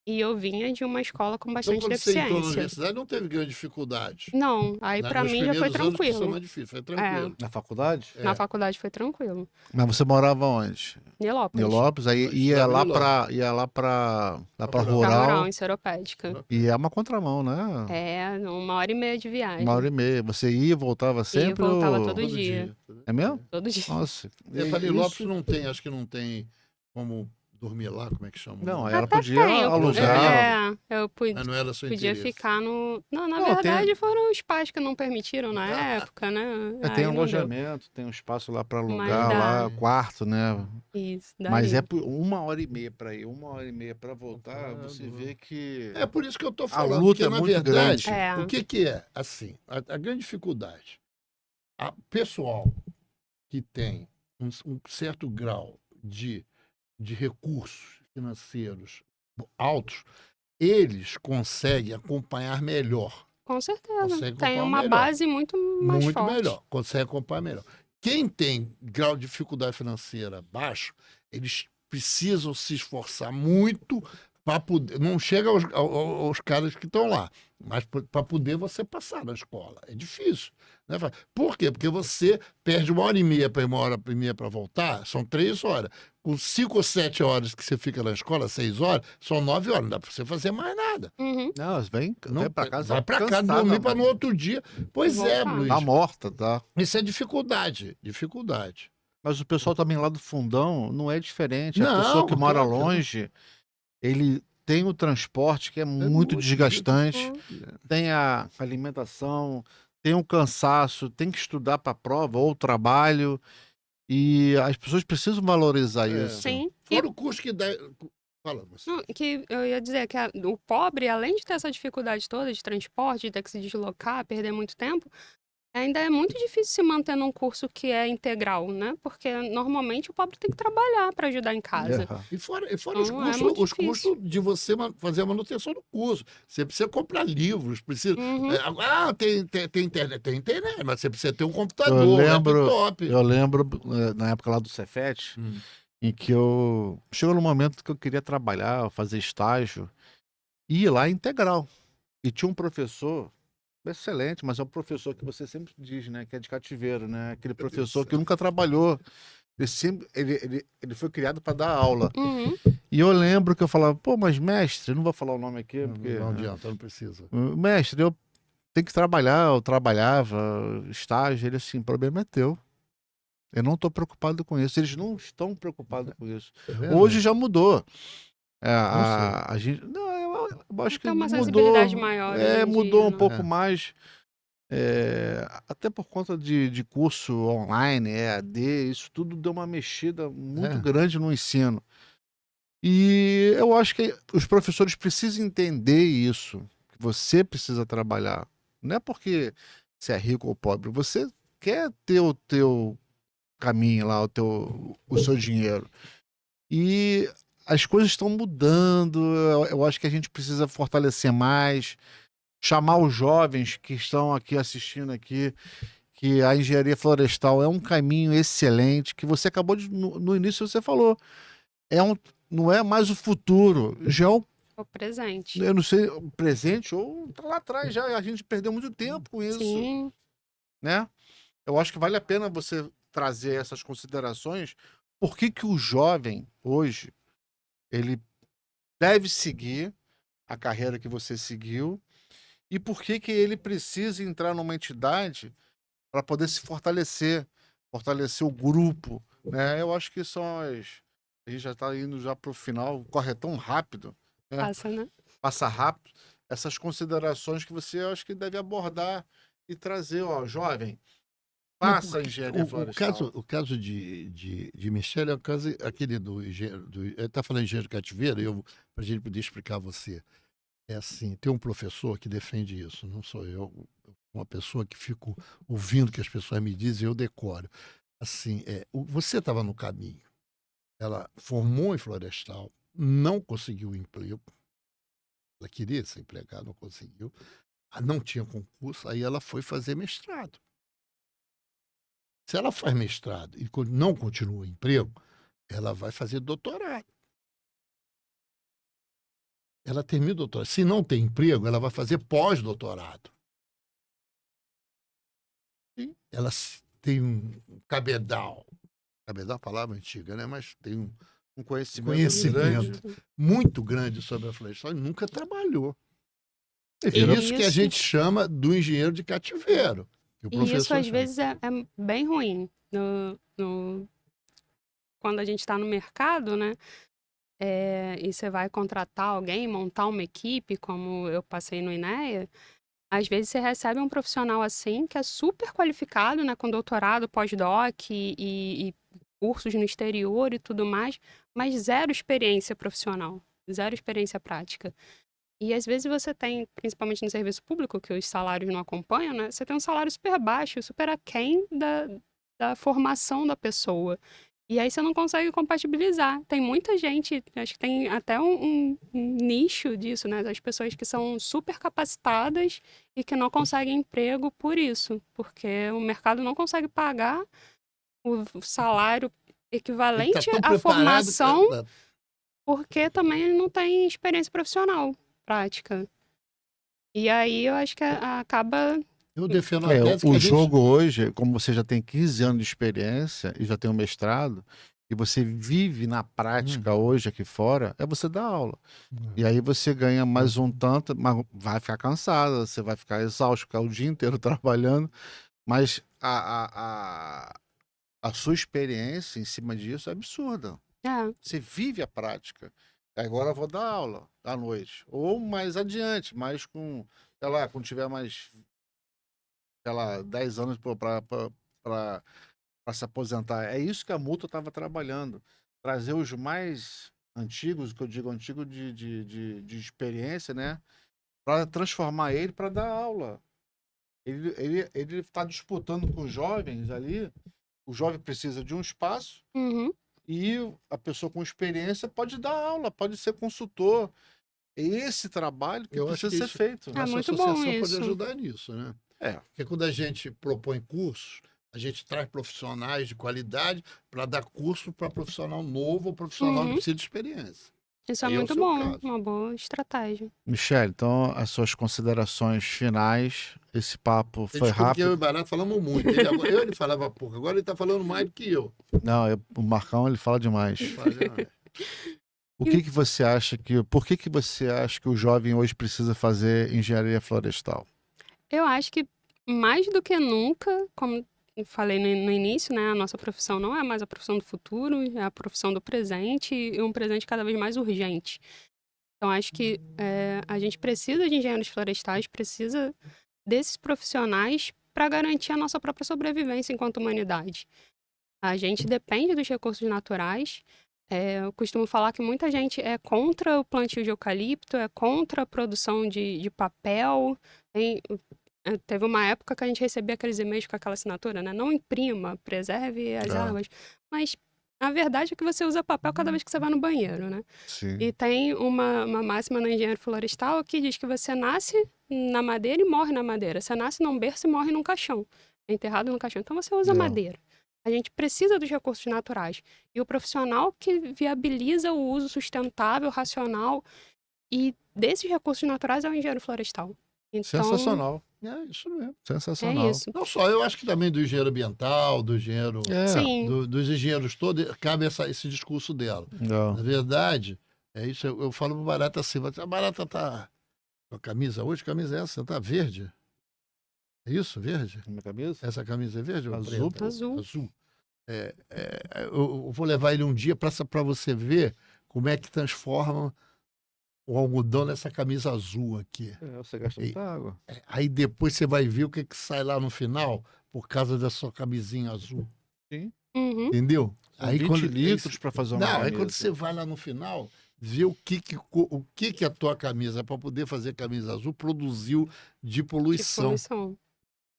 S2: e eu vinha de uma escola com
S3: Então,
S2: bastante
S3: quando você entrou na
S2: deficiência.
S3: universidade, não teve grande dificuldade.
S2: Não, aí
S3: Né?
S2: pra
S3: Nos
S2: mim já foi
S3: primeiros anos, que são
S2: tranquilo.
S3: mais difíceis, foi tranquilo.
S1: Na faculdade?
S3: É.
S2: Na faculdade foi tranquilo.
S1: Mas você morava onde?
S2: Nilópolis.
S1: Nilópolis, aí
S3: Eu
S1: ia
S3: estudava
S1: lá
S3: em Nilópolis.
S1: pra
S2: Pra
S1: rural.
S2: Rural, em Seropédica.
S1: E é uma contramão, né?
S2: É, 1h30 de viagem.
S1: 1h30. Você ia e voltava sempre?
S2: Ia e voltava
S1: ou...
S2: todo dia.
S1: É mesmo?
S2: Todo dia.
S1: Nossa.
S3: Para
S1: isso-
S3: Nilópolis não tem, acho que não tem como dormir lá, como é que chama?
S1: Não,
S3: Não,
S1: ela
S2: Até
S1: podia
S2: tem,
S1: alugar.
S2: eu
S3: não era seu
S2: podia
S3: interesse.
S2: ficar no... Não, na
S1: Não,
S2: verdade
S1: tem-
S2: foram os pais que não permitiram na época, né?
S1: Tem
S2: Aí
S1: um
S2: não deu.
S1: alojamento, tem um espaço lá pra
S2: Mas
S1: alugar,
S2: dá.
S1: lá, quarto, né?
S2: Isso,
S1: Mas
S2: daria.
S1: é por 1h30 pra ir, 1h30 pra voltar,
S3: Ah,
S1: você
S3: bom.
S1: vê que
S3: É por isso que eu estou
S1: a
S3: falando,
S1: luta
S3: porque
S1: é
S3: na
S1: muito
S3: verdade,
S1: grande.
S2: É.
S3: o que é? Assim, a grande dificuldade, a pessoal que tem um certo grau de recursos financeiros altos, eles conseguem acompanhar melhor.
S2: Com certeza.
S3: Consegue
S2: Tem
S3: acompanhar
S2: uma
S3: melhor.
S2: base muito mais
S3: Muito
S2: forte.
S3: melhor, consegue acompanhar melhor. Quem tem grau de dificuldade financeira baixo, eles precisam se esforçar muito para poder. Não chega aos caras que estão lá, mas para poder você passar na escola. É difícil. Né? Por quê? Porque você perde 1h30 para ir, 1h30 para voltar, são 3 horas. Com 5 ou 7 horas que você fica na escola, 6 horas, são 9 horas. Não dá para você fazer mais nada.
S2: Uhum.
S1: Não, vem pra casa.
S3: Vai para casa
S1: cansada,
S3: dormir para
S1: mano.
S3: no outro dia. Pois é,
S2: Voltar.
S3: Luiz.
S1: Tá morta, tá?
S3: Isso é dificuldade. Dificuldade.
S1: Mas o pessoal também lá do fundão não é diferente. A
S3: Não,
S1: pessoa que mora
S3: claro que não.
S1: longe, ele tem o transporte que é muito
S3: muito
S1: desgastante,
S2: É.
S1: tem a alimentação, tem o cansaço, tem que estudar para a prova ou trabalho. E as pessoas precisam valorizar
S3: É.
S1: isso.
S2: Sim. E
S3: Fora o custo que dá. Fala, você.
S2: não, que eu ia dizer que o pobre, além de ter essa dificuldade toda de transporte, de ter que se deslocar, perder muito tempo, ainda é muito difícil se manter num curso que é integral, né? Porque normalmente o pobre tem que trabalhar para ajudar em casa.
S1: É.
S3: E fora os
S2: Não, é
S3: custos,
S2: muito
S3: os
S2: difícil.
S3: custos de você fazer a manutenção do curso. Você precisa comprar livros, precisa.
S2: Uhum.
S3: Tem internet. Tem internet, mas você precisa ter um computador,
S1: Eu
S3: um
S1: lembro,
S3: laptop.
S1: eu lembro na época lá do Cefet,
S3: Hum.
S1: em que eu chegou no momento que eu queria trabalhar, fazer estágio, e ir lá integral. E tinha um professor excelente, mas é um professor que você sempre diz, né, que é de cativeiro, né? Aquele
S3: Deus do
S1: professor
S3: céu.
S1: que nunca trabalhou. Ele foi criado para dar aula.
S2: Uhum.
S1: E eu lembro que eu falava, pô, mas mestre, não vou falar o nome aqui, porque
S3: Não adianta, não precisa.
S1: mestre, eu tenho que trabalhar, eu trabalhava, estágio, ele assim, o problema é teu. Eu não estou preocupado com isso. Eles não estão preocupados com isso.
S3: É verdade.
S1: Hoje já mudou.
S3: Não
S1: A gente, não, eu acho que
S2: Tem uma
S1: mudou.
S2: sensibilidade maior hoje em
S1: Mudou
S2: dia,
S1: um
S2: né?
S1: pouco
S3: É.
S1: mais. Até por conta de curso online, EAD, isso tudo deu uma mexida muito
S3: É.
S1: grande no ensino. E eu acho que os professores precisam entender isso. Que você precisa trabalhar. Não é porque você é rico ou pobre. Você quer ter o teu caminho lá, o seu dinheiro. E as coisas estão mudando. Eu acho que a gente precisa fortalecer mais, chamar os jovens que estão aqui assistindo aqui, que a engenharia florestal é um caminho excelente, que você acabou de, no início você falou, não é mais o futuro, já é
S2: O presente.
S1: eu não sei, o presente ou tá lá atrás já, a gente perdeu muito tempo com isso,
S2: Sim.
S1: né? Eu acho que vale a pena você trazer essas considerações, por que que o jovem, hoje, ele deve seguir a carreira que você seguiu e por que que ele precisa entrar numa entidade para poder se fortalecer, fortalecer o grupo, né? Eu acho que são as... A gente já está indo já para o final, corre tão rápido, né?
S2: Passa, né?
S1: Passa rápido. Essas considerações que você, eu acho que deve abordar e trazer, ó, jovem,
S3: Não,
S1: faça a
S3: porque
S1: engenharia florestal.
S3: o caso de Michele é o caso aquele do engenheiro. Ele está falando de engenheiro de cativeiro, para a gente poder explicar a você. É assim, tem um professor que defende isso, não sou eu, uma pessoa que fico ouvindo o que as pessoas me dizem, eu decoro. Assim, você estava no caminho. Ela formou em florestal, não conseguiu emprego. Ela queria ser empregada, não conseguiu. Não tinha concurso, aí ela foi fazer mestrado. Se ela faz mestrado e não continua o emprego, ela vai fazer doutorado. Ela termina o doutorado. Se não tem emprego, ela vai fazer pós-doutorado. Ela tem um cabedal. Cabedal é uma palavra antiga, né? Mas tem um conhecimento muito grande sobre a florestal e nunca trabalhou. É isso que a gente chama do engenheiro de cativeiro.
S2: E isso, às vezes, é bem ruim. Quando a gente está no mercado, né? E você vai contratar alguém, montar uma equipe, como eu passei no INEA, às vezes você recebe um profissional assim, que é super qualificado, né? Com doutorado, pós-doc e cursos no exterior e tudo mais, mas zero experiência profissional, zero experiência prática. E às vezes você tem, principalmente no serviço público, que os salários não acompanham, né? Você tem um salário super baixo, super aquém da formação da pessoa. E aí você não consegue compatibilizar. Tem muita gente, acho que tem até um nicho disso, né? Das pessoas que são super capacitadas e que não conseguem emprego por isso. Porque o mercado não consegue pagar o salário equivalente à formação, porque também ele não tem experiência profissional prática. E aí eu acho que acaba...
S3: Eu defendo a tese
S1: o jogo hoje, como você já tem 15 anos de experiência e já tem um mestrado, e você vive na prática hoje aqui fora, é você dar aula. E aí você ganha mais um tanto, mas vai ficar cansado, você vai ficar exausto, ficar o dia inteiro trabalhando, mas a sua experiência em cima disso é absurda. Você vive a prática. Agora eu vou dar aula à noite. Ou mais adiante, mais com, sei lá, quando tiver mais, sei lá, 10 anos para se aposentar. É isso que a Multa estava trabalhando. Trazer os mais antigos, que eu digo antigo de experiência, né? Para transformar ele para dar aula. Ele está disputando com os jovens ali. O jovem precisa de um espaço. E a pessoa com experiência pode dar aula, pode ser consultor. É esse trabalho que precisa ser feito.
S3: A nossa associação pode ajudar nisso, né? Porque quando a gente propõe cursos, a gente traz profissionais de qualidade para dar curso para profissional novo ou profissional que precisa de experiência.
S2: Isso é muito bom, uma boa estratégia.
S1: Michele, então as suas considerações finais, esse papo foi rápido.
S3: Porque eu e o Barato falamos muito. Ele falava pouco, agora ele está falando mais do que eu.
S1: Não, o Marcão ele fala demais. Por que você acha que o jovem hoje precisa fazer engenharia florestal?
S2: Eu acho que mais do que nunca, como eu falei no início, né, a nossa profissão não é mais a profissão do futuro, é a profissão do presente e um presente cada vez mais urgente. Então, acho que a gente precisa de engenheiros florestais, precisa desses profissionais para garantir a nossa própria sobrevivência enquanto humanidade. A gente depende dos recursos naturais. Eu costumo falar que muita gente é contra o plantio de eucalipto, é contra a produção de papel. Teve uma época que a gente recebia aqueles e-mails com aquela assinatura, né? Não imprima, preserve as árvores. Mas a verdade é que você usa papel cada vez que você vai no banheiro, né?
S1: Sim.
S2: E tem uma máxima no engenheiro florestal que diz que você nasce na madeira e morre na madeira. Você nasce num berço e morre num caixão. É enterrado num caixão. Então você usa madeira. A gente precisa dos recursos naturais. E o profissional que viabiliza o uso sustentável, racional e desses recursos naturais é o engenheiro florestal. Então,
S1: Sensacional.
S3: É isso mesmo.
S2: é
S1: Sensacional.
S2: isso.
S3: Não só, eu acho que também do engenheiro ambiental, do engenheiro,
S1: É.
S2: Sim,
S3: dos engenheiros todos, cabe esse discurso dela.
S1: Não.
S3: Na verdade, é isso, eu falo pro Barata assim, a Barata tá com a camisa hoje, que camisa é essa? Tá verde? É isso, verde?
S1: Minha cabeça?
S3: Essa camisa é verde ou
S1: Azul,
S3: preta?
S2: azul.
S3: Azul. Eu vou levar ele um dia para você ver como é que transforma o algodão nessa camisa azul aqui.
S1: Você gasta muita água.
S3: Aí depois você vai ver o que, que sai lá no final por causa da sua camisinha azul.
S1: Sim.
S2: Uhum.
S3: Entendeu?
S1: São 20 litros para fazer uma
S3: Não,
S1: camisa.
S3: aí quando você vai lá no final, vê o que a tua camisa, para poder fazer camisa azul, produziu de
S2: De
S3: poluição.
S2: poluição.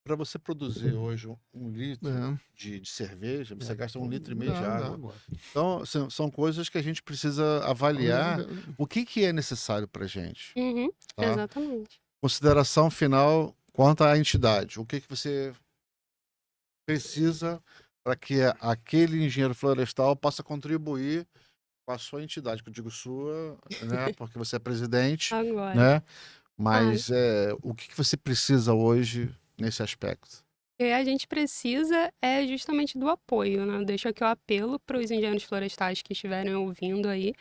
S1: Para você produzir hoje um litro
S3: É.
S1: de cerveja, você gasta 1,5 litro de
S3: Dá
S1: água.
S3: agora.
S1: Então, são coisas que a gente precisa avaliar o que é necessário para gente.
S2: Uhum.
S1: Tá?
S2: Exatamente.
S1: Consideração final quanto à entidade. O que você precisa para que aquele engenheiro florestal possa contribuir com a sua entidade, que eu digo sua, né? Porque você é presidente,
S2: Agora.
S1: né? Mas o que você precisa hoje nesse aspecto?
S2: O que a gente precisa é justamente do apoio, né? Deixo aqui o apelo para os engenheiros florestais que estiverem ouvindo aí,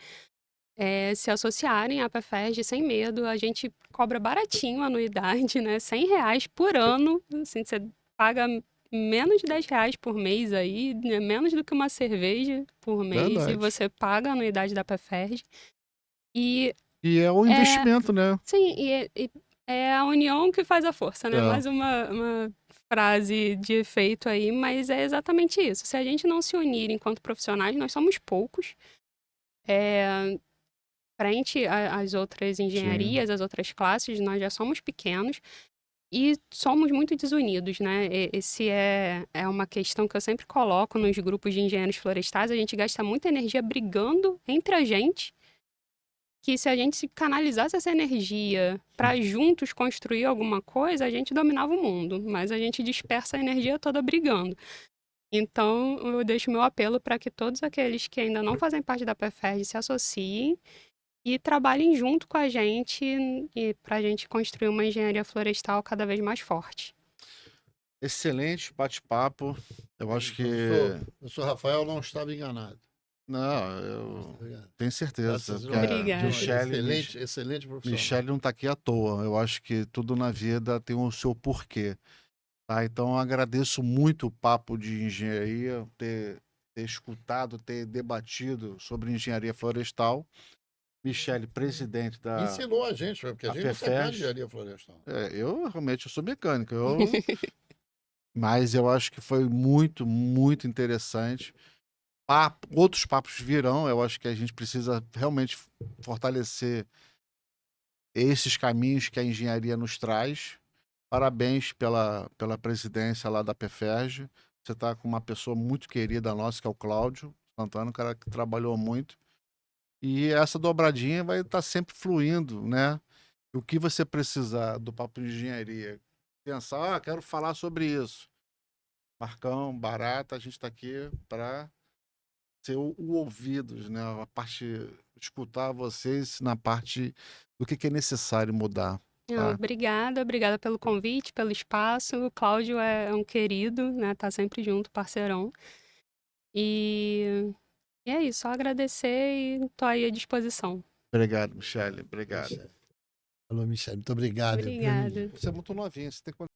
S2: se associarem à PEFERJ sem medo. A gente cobra baratinho a anuidade, né? R$ 100 por ano. Assim, você paga menos de R$ 10 por mês aí, né? Menos do que uma cerveja por mês, e
S1: Verdade.
S2: você paga a anuidade da PEFERJ. E
S1: E é o investimento, né?
S2: sim, e é a união que faz a força, né?
S1: É.
S2: Mais uma frase de efeito aí, mas é exatamente isso. Se a gente não se unir enquanto profissionais, nós somos poucos. Frente às outras engenharias, às outras classes, nós já somos pequenos e somos muito desunidos, né? Esse é uma questão que eu sempre coloco nos grupos de engenheiros florestais. A gente gasta muita energia brigando entre a gente, que se a gente se canalizasse essa energia para juntos construir alguma coisa, a gente dominava o mundo, mas a gente dispersa a energia toda brigando. Então, eu deixo meu apelo para que todos aqueles que ainda não fazem parte da PEFERJ se associem e trabalhem junto com a gente para a gente construir uma engenharia florestal cada vez mais forte.
S1: Excelente bate-papo. Eu acho que.
S3: O senhor Rafael não estava enganado.
S1: Não, eu
S3: Obrigado.
S1: tenho certeza.
S3: Graças a
S1: que
S3: Deus.
S1: a
S2: Obrigada.
S3: Excelente profissional.
S1: Michele não está aqui à toa. Eu acho que tudo na vida tem o seu porquê. Tá? Então, eu agradeço muito o papo de engenharia, ter escutado, ter debatido sobre engenharia florestal. Michele, presidente da.
S3: Ensinou a gente, porque a
S1: A
S3: gente não sabe nada de
S1: PEFERJ.
S3: engenharia florestal.
S1: Eu realmente sou mecânico. Mas eu acho que foi muito, muito interessante. Outros papos virão. Eu acho que a gente precisa realmente fortalecer esses caminhos que a engenharia nos traz. Parabéns pela presidência lá da PEFERJ. Você está com uma pessoa muito querida nossa, que é o Cláudio Santana, um cara que trabalhou muito. E essa dobradinha vai estar sempre fluindo, né? O que você precisar do papo de engenharia, pensar, quero falar sobre isso. Marcão, Barata, a gente está aqui para ser o ouvidos, né? A parte, escutar vocês na parte do que é necessário mudar. Tá?
S2: Obrigada pelo convite, pelo espaço. O Cláudio é um querido, né? Tá sempre junto, parceirão. E é isso, só agradecer e tô aí à disposição.
S1: Obrigado, Michele. Obrigado.
S3: Alô, Michele, muito obrigado.
S2: Obrigada.
S1: Você é muito novinho, você tem quanto